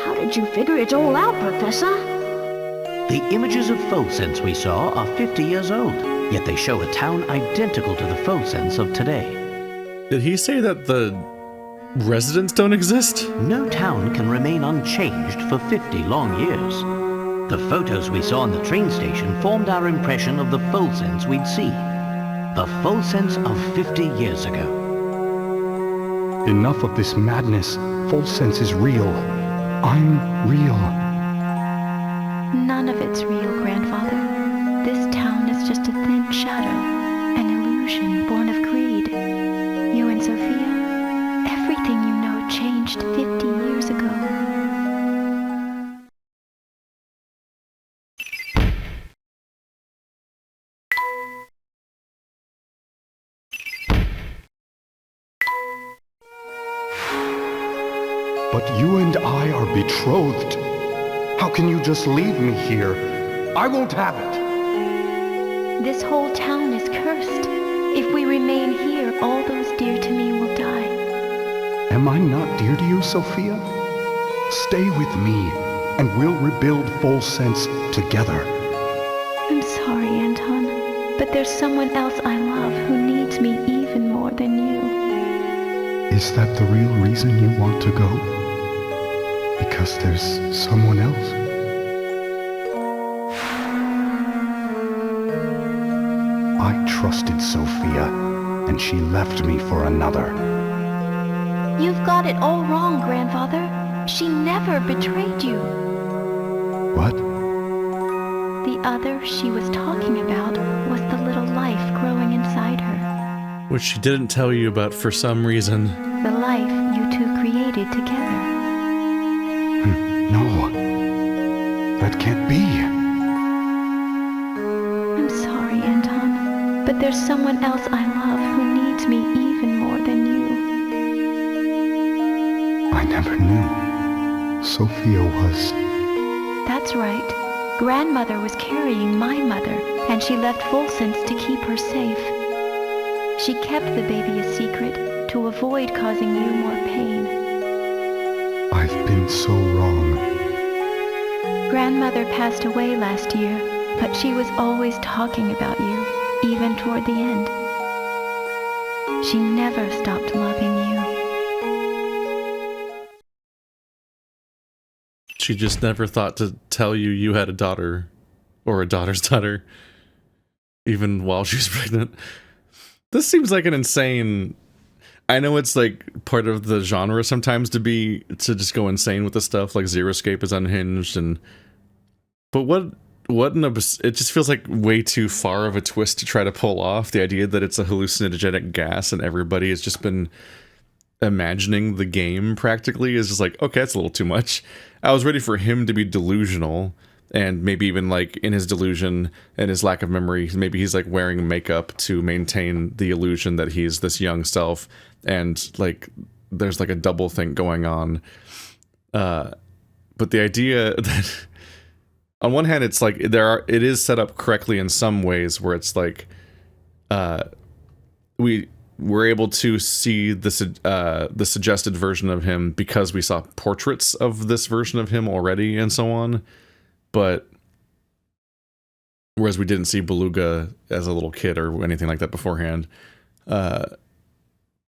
How did you figure it all out, Professor? The images of Folsense we saw are 50 years old, yet they show a town identical to the Folsense of today. Did he say that the residents don't exist? No town can remain unchanged for 50 long years. The photos we saw in the train station formed our impression of the Folsense we'd see. The Folsense of 50 years ago. Enough of this madness. Folsense is real. I'm real. None of it's real, Grandfather. This town is just a thin shadow, an illusion born of greed. You and Sophia, everything you know changed 50 years ago. But you and I are betrothed. How can you just leave me here? I won't have it. This whole town is cursed. If we remain here, all those dear to me will die. Am I not dear to you, Sophia? Stay with me, and we'll rebuild Folsense together. I'm sorry, Anton, but there's someone else I love who needs me even more than you. Is that the real reason you want to go? Because there's someone else? I trusted Sophia, and she left me for another. You've got it all wrong, Grandfather. She never betrayed you. What? The other she was talking about was the little life growing inside her. Which she didn't tell you about for some reason. The life you two created together. No. That can't be. I'm sorry, Anton, but there's someone else I love who needs me even more than you. I never knew. Sophia was... That's right. Grandmother was carrying my mother, and she left Folsense to keep her safe. She kept the baby a secret to avoid causing you more pain. I've been so wrong. Grandmother passed away last year, but she was always talking about you, even toward the end. She never stopped loving you. She just never thought to tell you you had a daughter, or a daughter's daughter, even while she was pregnant. This seems like an insane I know it's like part of the genre sometimes to just go insane with the stuff, like Zero Escape is unhinged, but it just feels like way too far of a twist to try to pull off the idea that it's a hallucinogenic gas and everybody has just been imagining the game practically is just like, okay, that's a little too much. I was ready for him to be delusional, and maybe even like in his delusion and his lack of memory, maybe he's like wearing makeup to maintain the illusion that he's this young self, and like there's like a double think going on. But the idea that on one hand it's like it is set up correctly in some ways where it's like we're able to see the suggested version of him because we saw portraits of this version of him already and so on. But whereas we didn't see Beluga as a little kid or anything like that beforehand, but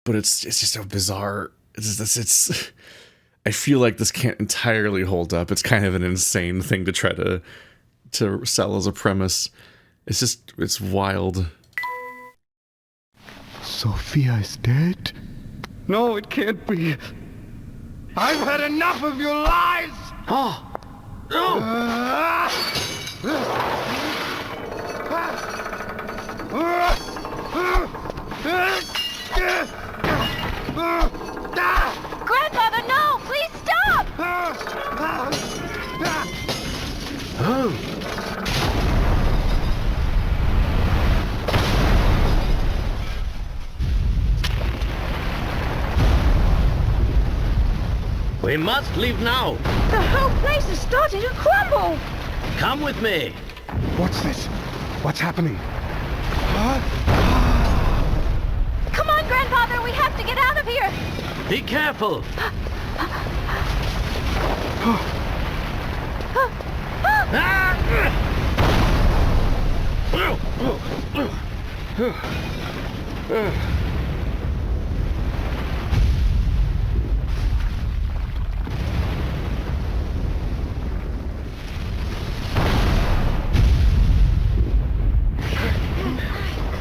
it's just so bizarre. It's I feel like this can't entirely hold up. It's kind of an insane thing to try to sell as a premise. It's wild. Sophia is dead? No, it can't be. I've had enough of your lies! Oh! No! Grandfather, no! Please stop! Oh! We must leave now. The whole place is starting to crumble! Come with me. What's this? What's happening? Come on, Grandfather, we have to get out of here! Be careful.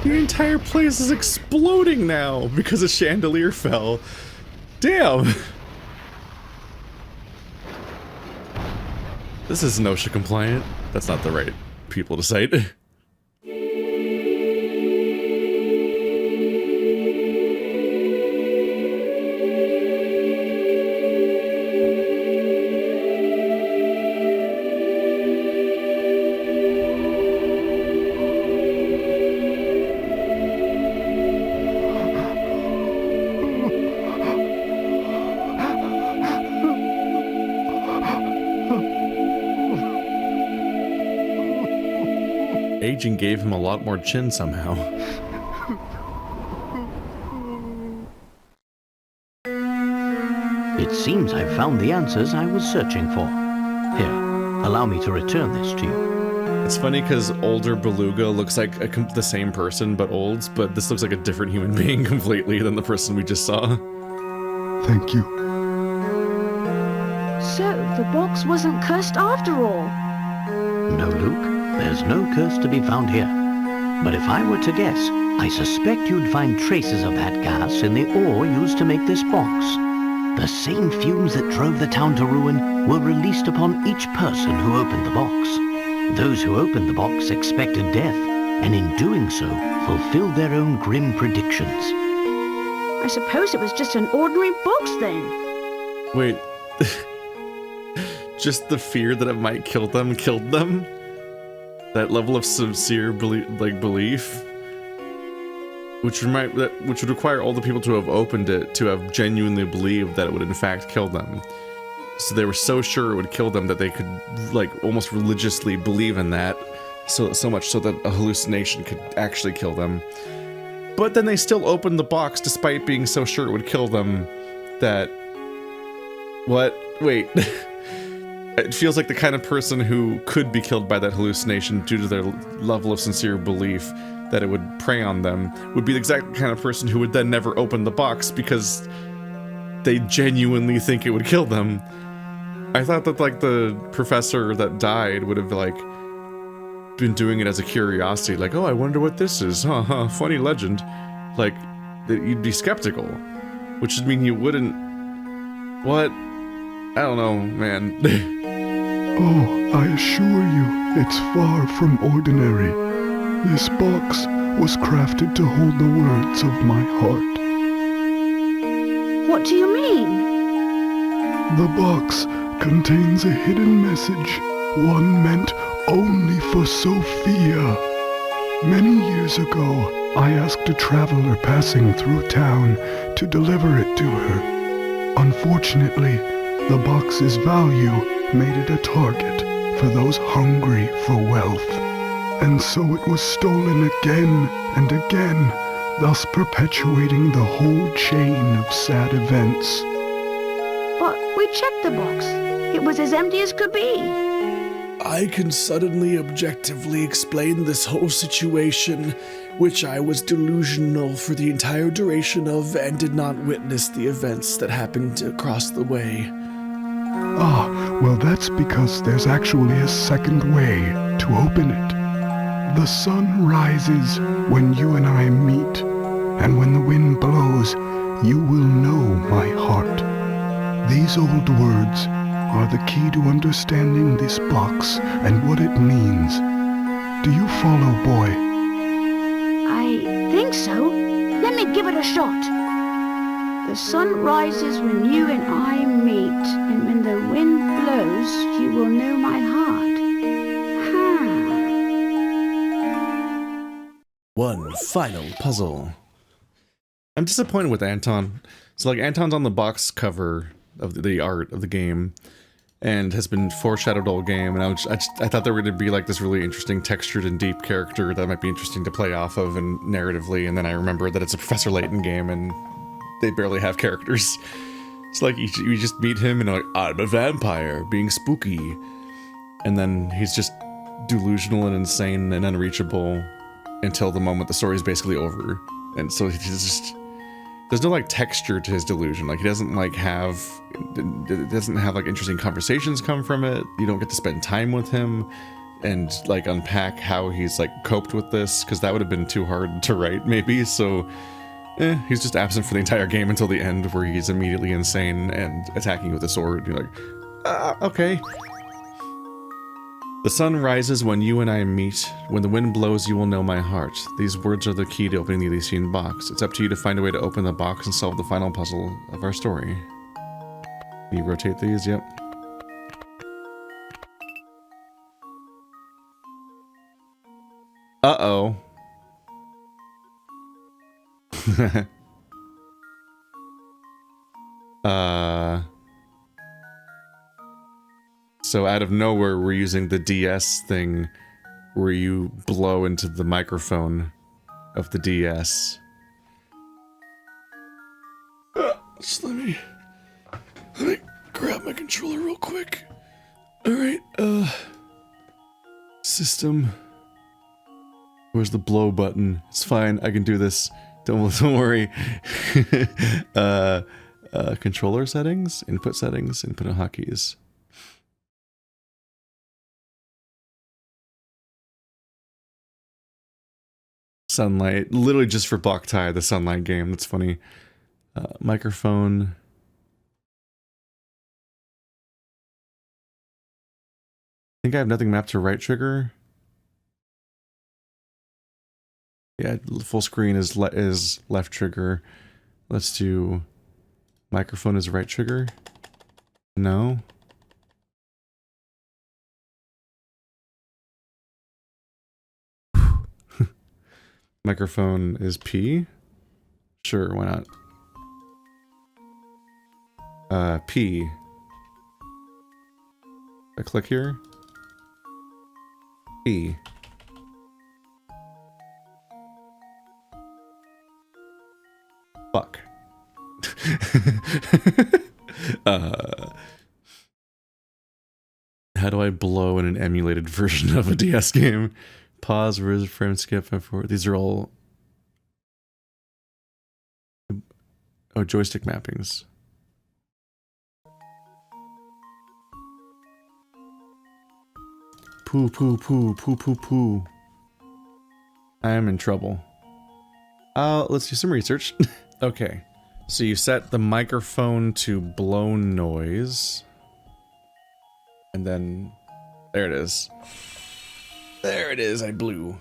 The entire place is exploding now because a chandelier fell. Damn! This is OSHA compliant. That's not the right people to cite. Aging gave him a lot more chin somehow. It seems I've found the answers I was searching for. Here, allow me to return this to you. It's funny because older Beluga looks like the same person but old, but this looks like a different human being completely than the person we just saw. Thank you. So, the box wasn't cursed after all. No, Luke, there's no curse to be found here. But if I were to guess, I suspect you'd find traces of that gas in the ore used to make this box. The same fumes that drove the town to ruin were released upon each person who opened the box. Those who opened the box expected death, and in doing so, fulfilled their own grim predictions. I suppose it was just an ordinary box then. Wait. Just the fear that it might kill them killed them? That level of sincere belief? Which would require all the people to have opened it to have genuinely believed that it would in fact kill them. So they were so sure it would kill them that they could like almost religiously believe in that, so much so that a hallucination could actually kill them. But then they still opened the box despite being so sure it would kill them that... What? Wait. It feels like the kind of person who could be killed by that hallucination due to their level of sincere belief that it would prey on them would be the exact kind of person who would then never open the box because they genuinely think it would kill them. I thought that like the professor that died would have like been doing it as a curiosity, like, oh, I wonder what this is, funny legend. Like, that you'd be skeptical. Which would mean you wouldn't... What? I don't know, man. Oh, I assure you, it's far from ordinary. This box was crafted to hold the words of my heart. What do you mean? The box contains a hidden message, one meant only for Sophia. Many years ago, I asked a traveler passing through town to deliver it to her. Unfortunately, the box's value made it a target for those hungry for wealth. And so it was stolen again and again, thus perpetuating the whole chain of sad events. But we checked the box. It was as empty as could be. I can suddenly objectively explain this whole situation, which I was delusional for the entire duration of and did not witness the events that happened across the way. Ah, well that's because there's actually a second way to open it. The sun rises when you and I meet, and when the wind blows, you will know my heart. These old words are the key to understanding this box and what it means. Do you follow, boy? I think so. Let me give it a shot. The sun rises when you and I meet, and when the wind blows, you will know my heart. One final puzzle. I'm disappointed with Anton. So like Anton's on the box cover of the art of the game and has been foreshadowed all game, and I thought there were going to be like this really interesting textured and deep character that might be interesting to play off of and narratively, and then I remember that it's a Professor Layton game and they barely have characters. It's like you just meet him and like, I'm a vampire being spooky, and then he's just delusional and insane and unreachable until the moment the story is basically over. And so he's just, there's no like texture to his delusion. Like he doesn't like have like interesting conversations come from it. You don't get to spend time with him and like unpack how he's like coped with this, because that would have been too hard to write maybe. So he's just absent for the entire game until the end, where he's immediately insane and attacking you with a sword. You're like, okay. The sun rises when you and I meet. When the wind blows, you will know my heart. These words are the key to opening the Elysian Box. It's up to you to find a way to open the box and solve the final puzzle of our story. Can you rotate these? Yep. Uh-oh. So out of nowhere, we're using the DS thing where you blow into the microphone of the DS. Just let me grab my controller real quick. Alright, system. Where's the blow button? It's fine, I can do this. Don't worry. Controller settings, input and hotkeys. Sunlight, literally just for Boktai, the Sunlight game. That's funny. Microphone. I think I have nothing mapped to right trigger. Yeah, full screen is left trigger. Let's do microphone is right trigger. No. Microphone is P. Sure, why not? P. I click here. P. Fuck. How do I blow in an emulated version of a DS game? Pause, frame skip, F4. These are all... Oh, joystick mappings. Poo, poo, poo, poo, poo, poo. I am in trouble. Let's do some research. Okay. So you set the microphone to blow noise. And then... There it is. There it is, I blew.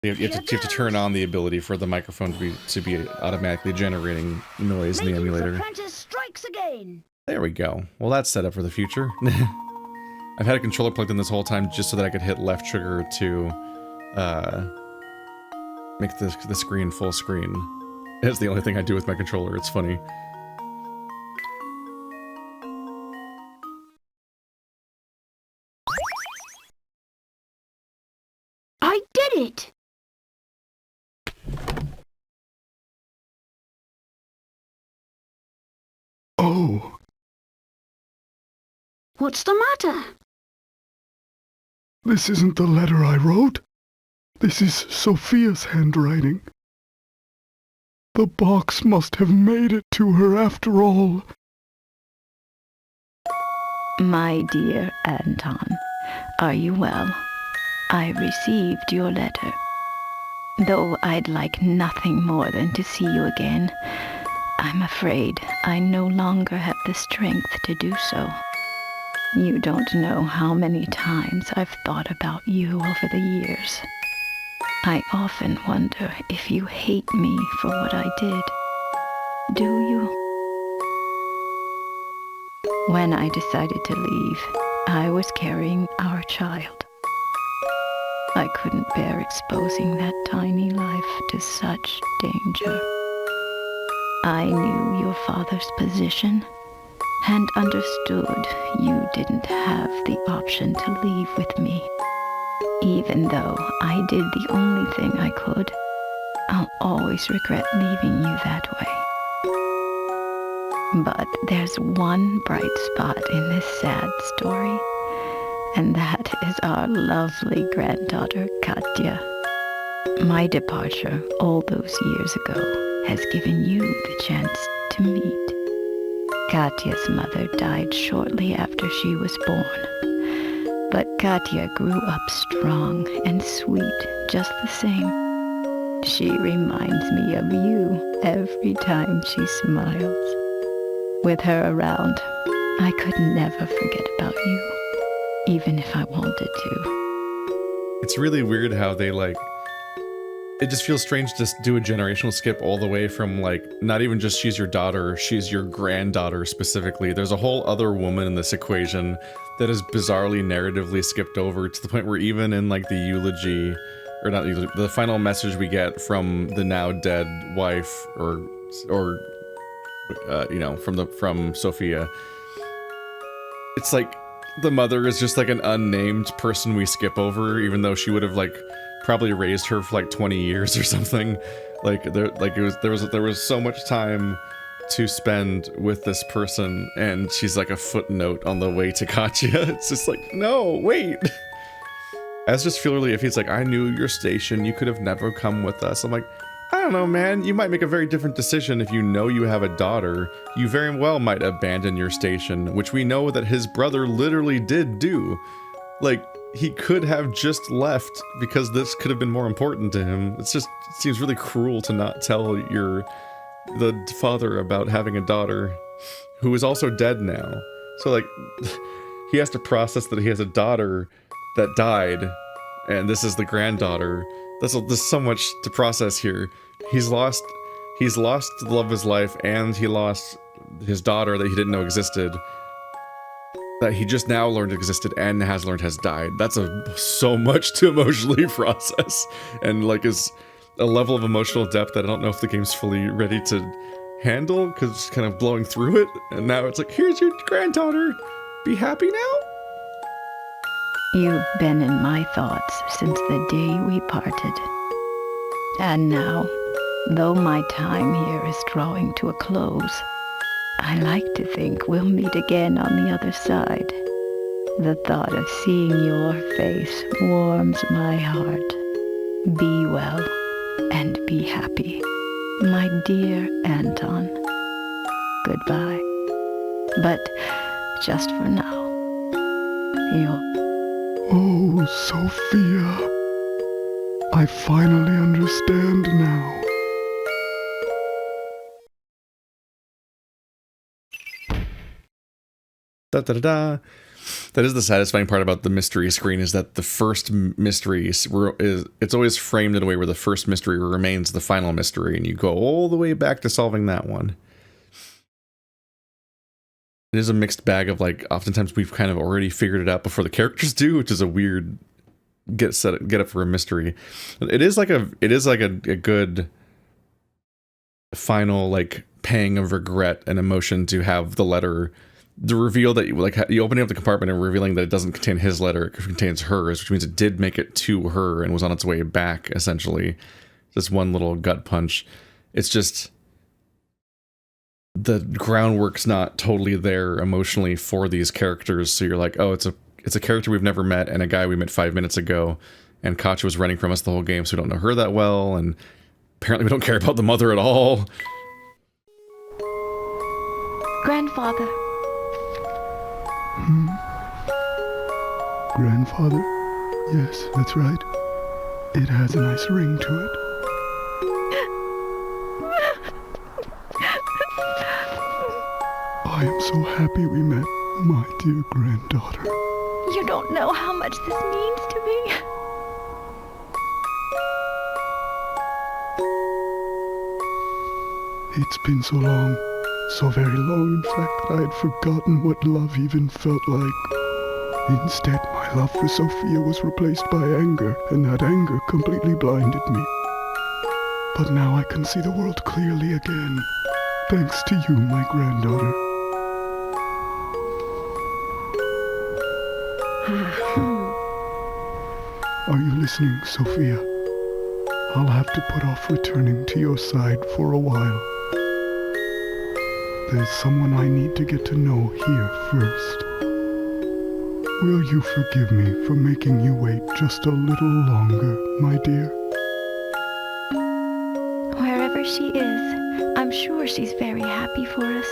You have to turn on the ability for the microphone to be automatically generating noise in the emulator. Apprentice strikes again. There we go. Well, that's set up for the future. I've had a controller plugged in this whole time just so that I could hit left trigger to make the screen full screen. That's the only thing I do with my controller. It's funny. I did it! Oh, What's the matter? this isn't the letter I wrote. This is Sophia's handwriting. The box must have made it to her after all. My dear Anton, are you well? I received your letter. Though I'd like nothing more than to see you again, I'm afraid I no longer have the strength to do so. You don't know how many times I've thought about you over the years. I often wonder if you hate me for what I did. Do you? When I decided to leave, I was carrying our child. I couldn't bear exposing that tiny life to such danger. I knew your father's position and understood you didn't have the option to leave with me. Even though I did the only thing I could, I'll always regret leaving you that way. But there's one bright spot in this sad story, and that is our lovely granddaughter, Katya. My departure all those years ago has given you the chance to meet. Katya's mother died shortly after she was born, but Katya grew up strong and sweet just the same. She reminds me of you every time she smiles. With her around, I could never forget about you, even if I wanted to. It's really weird how they, like... It just feels strange to do a generational skip all the way from, like, not even just she's your daughter, she's your granddaughter specifically. There's a whole other woman in this equation that is bizarrely narratively skipped over to the point where even in, like, the eulogy, or not eulogy, the final message we get from the now dead wife, or you know, from Sophia, it's like the mother is just like an unnamed person we skip over, even though she would have, like, probably raised her for like 20 years or something. Like there was so much time to spend with this person, and she's like a footnote on the way to Katya. It's just like, no, wait. As just feel really, if he's like, I knew your station, you could have never come with us. I'm like, I don't know, man. You might make a very different decision if you know you have a daughter. You very well might abandon your station, which we know that his brother literally did do. Like, he could have just left because this could have been more important to him. It seems really cruel to not tell the father about having a daughter who is also dead now. So, like, he has to process that he has a daughter that died, and this is the granddaughter. There's so much to process here. He's lost the love of his life, and he lost his daughter that he didn't know existed, that he just now learned existed and has learned has died. That's so much to emotionally process, and like is a level of emotional depth that I don't know if the game's fully ready to handle, because it's kind of blowing through it. And now it's like, here's your granddaughter, be happy now. You've been in my thoughts since the day we parted. And now, though my time here is drawing to a close, I like to think we'll meet again on the other side. The thought of seeing your face warms my heart. Be well and be happy, my dear Anton. Goodbye. But just for now, you're... Oh, Sophia. I finally understand now. Da da da da. That is the satisfying part about the mystery screen, is that the first mystery is it's always framed in a way where the first mystery remains the final mystery, and you go all the way back to solving that one. It is a mixed bag of, like, oftentimes we've kind of already figured it out before the characters do, which is a weird get up for a mystery. It is like a good final, like, pang of regret and emotion to have the letter. The reveal that you opening up the compartment and revealing that it doesn't contain his letter, it contains hers, which means it did make it to her and was on its way back, essentially. Just one little gut punch. It's just the groundwork's not totally there emotionally for these characters, so you're like, oh, it's a character we've never met and a guy we met 5 minutes ago, and Katja was running from us the whole game, so we don't know her that well, and apparently we don't care about the mother at all. Grandfather. Grandfather? Yes, that's right. It has a nice ring to it. I am so happy we met, my dear granddaughter. You don't know how much this means to me. It's been so long, so very long, in fact, that I had forgotten what love even felt like. Instead, my love for Sophia was replaced by anger, and that anger completely blinded me. But now I can see the world clearly again, thanks to you, my granddaughter. Are you listening, Sophia? I'll have to put off returning to your side for a while. There's someone I need to get to know here first. Will you forgive me for making you wait just a little longer, my dear? Wherever she is, I'm sure she's very happy for us.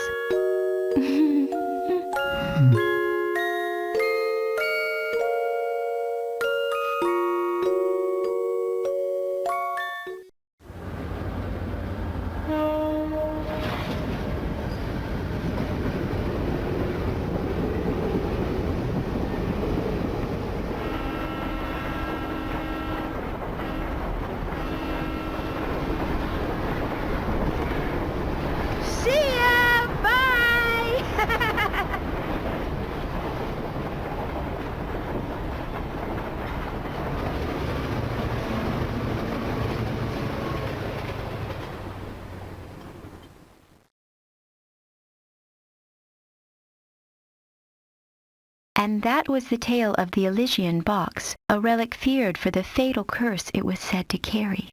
And that was the tale of the Elysian Box, a relic feared for the fatal curse it was said to carry.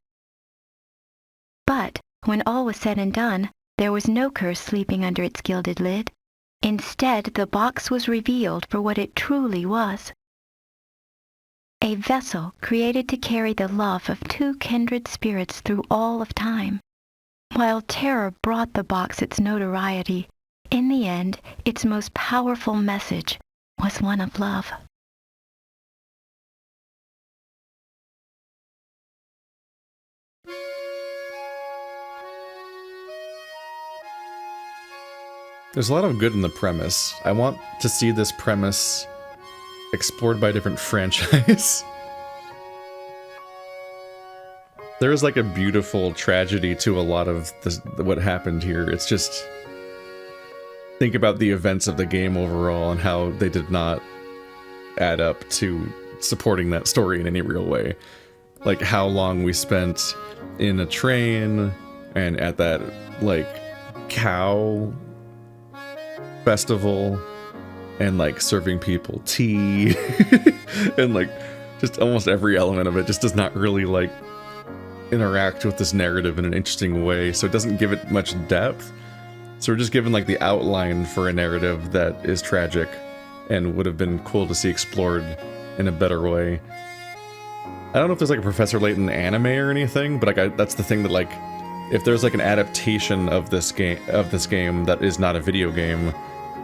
But when all was said and done, there was no curse sleeping under its gilded lid. Instead, the box was revealed for what it truly was. A vessel created to carry the love of two kindred spirits through all of time. While terror brought the box its notoriety, in the end, its most powerful message was one of love. There's a lot of good in the premise. I want to see this premise explored by a different franchise. There is like a beautiful tragedy to a lot of what happened here. It's just, think about the events of the game overall and how they did not add up to supporting that story in any real way. Like how long we spent in a train and at that like cow festival and like serving people tea and like just almost every element of it just does not really like interact with this narrative in an interesting way, so it doesn't give it much depth. So we're just given like the outline for a narrative that is tragic and would have been cool to see explored in a better way. I don't know if there's like a Professor Layton anime or anything, but like that's the thing that like if there's like an adaptation of this game that is not a video game,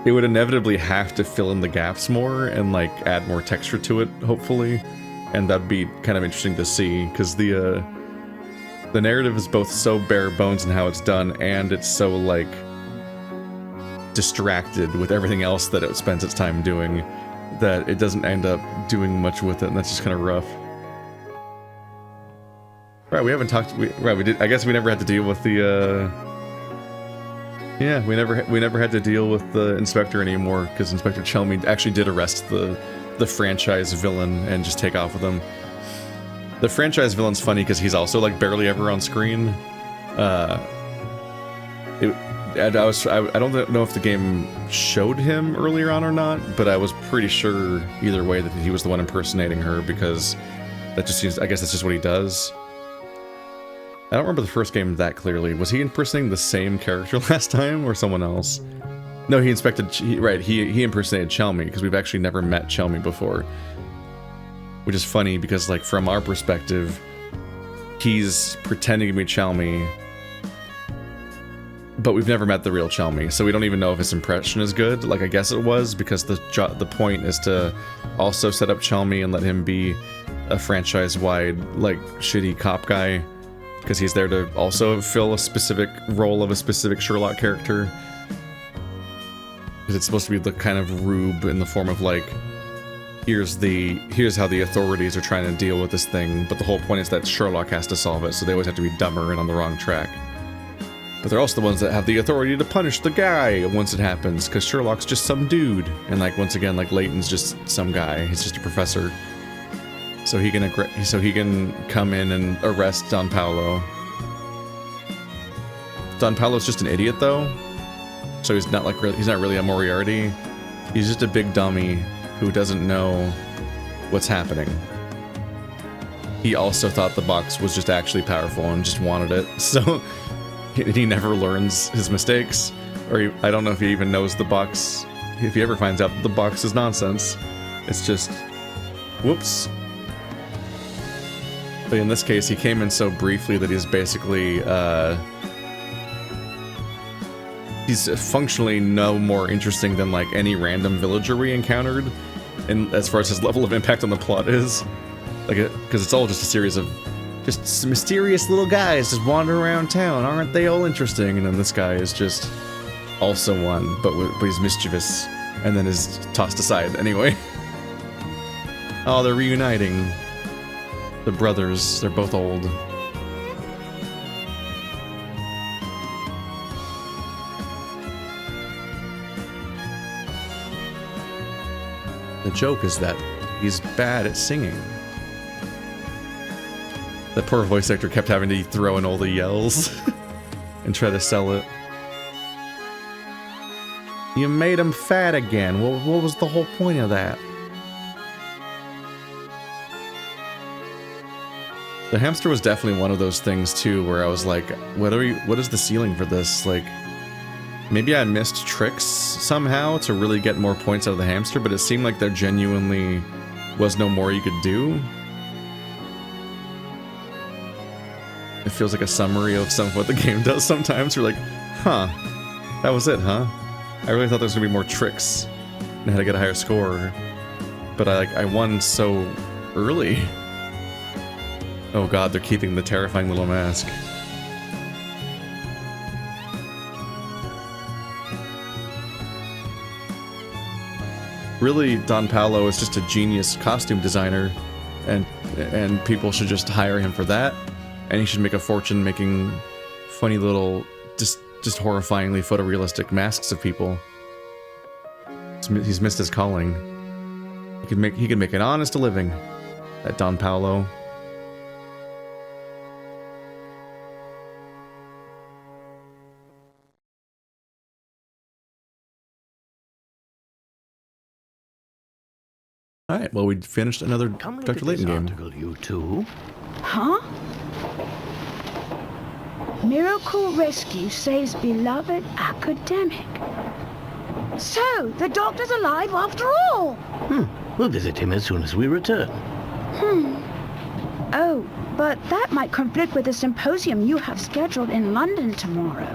it would inevitably have to fill in the gaps more and like add more texture to it, hopefully, and that'd be kind of interesting to see because the narrative is both so bare bones in how it's done and it's so like distracted with everything else that it spends its time doing, that it doesn't end up doing much with it, and that's just kind of rough. Right, we haven't talked. We did. I guess we never had to deal with the. Yeah, we never had to deal with the Inspector anymore, because Inspector Chelmy actually did arrest the franchise villain and just take off with him. The franchise villain's funny because he's also like barely ever on screen. I don't know if the game showed him earlier on or not, but I was pretty sure either way that he was the one impersonating her, because that just seems. I guess that's just what he does. I don't remember the first game that clearly. Was he impersonating the same character last time or someone else? No, he impersonated Chelmy, because we've actually never met Chelmy before. Which is funny because, like, from our perspective, he's pretending to be Chelmy, but we've never met the real Chelmy, so we don't even know if his impression is good. Like, I guess it was, because the point is to also set up Chelmy and let him be a franchise-wide, like, shitty cop guy, because he's there to also fill a specific role of a specific Sherlock character. Because it's supposed to be the kind of rube in the form of, like, here's how the authorities are trying to deal with this thing, but the whole point is that Sherlock has to solve it, so they always have to be dumber and on the wrong track. But they're also the ones that have the authority to punish the guy once it happens, because Sherlock's just some dude, and, like, once again, like, Layton's just some guy. He's just a professor, so he can come in and arrest Don Paolo. Don Paolo's just an idiot, though, so he's not really a Moriarty. He's just a big dummy who doesn't know what's happening. He also thought the box was just actually powerful and just wanted it, so he never learns his mistakes, or I don't know if he even knows the box. If he ever finds out that the box is nonsense, it's just, whoops. But in this case, he came in so briefly that he's basically, he's functionally no more interesting than, like, any random villager we encountered, and as far as his level of impact on the plot is, like, because it's all just a series of just some mysterious little guys just wandering around town. Aren't they all interesting? And then this guy is just also one, but he's mischievous, and then is tossed aside anyway. Oh, they're reuniting. The brothers, they're both old. The joke is that he's bad at singing. The poor voice actor kept having to throw in all the yells and try to sell it. You made him fat again. What was the whole point of that? The hamster was definitely one of those things too, where I was like, what is the ceiling for this? Like, maybe I missed tricks somehow to really get more points out of the hamster, but it seemed like there genuinely was no more you could do. It feels like a summary of some of what the game does sometimes. You're like, huh, that was it, huh? I really thought there was gonna be more tricks and how to get a higher score, but I won so early. Oh god, they're keeping the terrifying little mask. Really, Don Paolo is just a genius costume designer, and people should just hire him for that, and he should make a fortune making funny little, just horrifyingly photorealistic masks of people. He's missed his calling. He could make an honest living at Don Paolo. Alright, well, we finished another Dr. Layton game. Article, you two. Huh? Miracle Rescue saves beloved academic. So, the doctor's alive after all! We'll visit him as soon as we return. Oh, but that might conflict with the symposium you have scheduled in London tomorrow.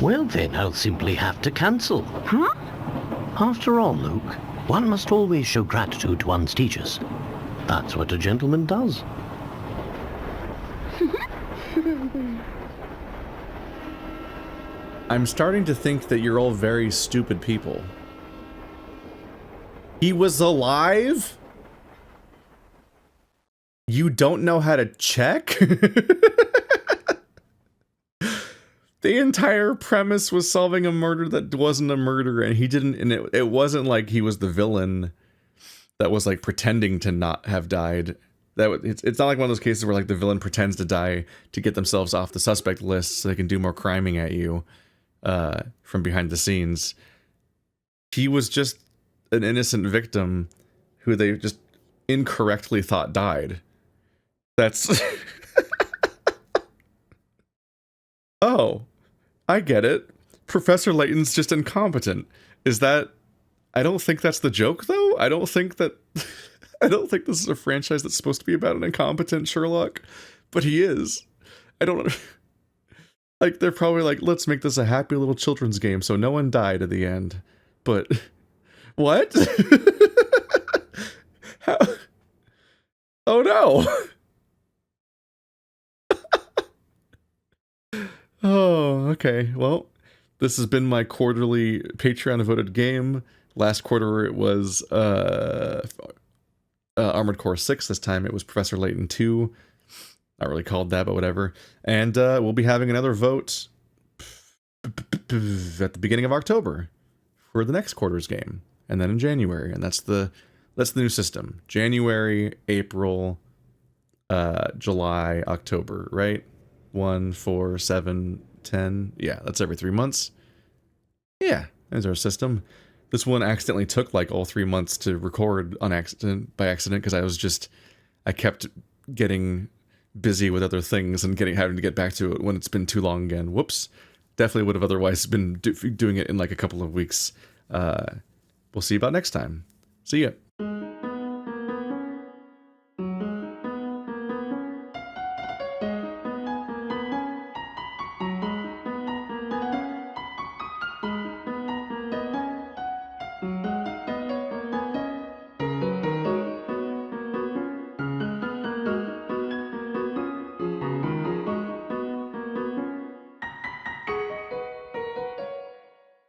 Well then, I'll simply have to cancel. Huh? After all, Luke, one must always show gratitude to one's teachers. That's what a gentleman does. I'm starting to think that you're all very stupid people. He was alive? You don't know how to check? The entire premise was solving a murder that wasn't a murder, and he didn't, and it wasn't like he was the villain that was like pretending to not have died. It's not like one of those cases where like the villain pretends to die to get themselves off the suspect list so they can do more criming at you from behind the scenes. He was just an innocent victim who they just incorrectly thought died. That's... Oh, I get it. Professor Layton's just incompetent. Is that... I don't think that's the joke, though. I don't think that... I don't think this is a franchise that's supposed to be about an incompetent Sherlock, but he is. I don't... Like, they're probably like, let's make this a happy little children's game so no one died at the end. But... What? How? Oh no! Oh, okay. Well, this has been my quarterly Patreon voted game. Last quarter it was Armored Core 6. This time it was Professor Layton 2. Not really called that, but whatever. And we'll be having another vote at the beginning of October for the next quarter's game. And then in January, and that's the new system. January, April, July, October, right? 1, 4, 7, 10. Yeah, that's every 3 months. Yeah, there's our system. This one accidentally took like all 3 months to record by accident, because I kept getting busy with other things and having to get back to it when it's been too long again. Whoops. Definitely would have otherwise been doing it in like a couple of weeks. We'll see you about next time. See ya.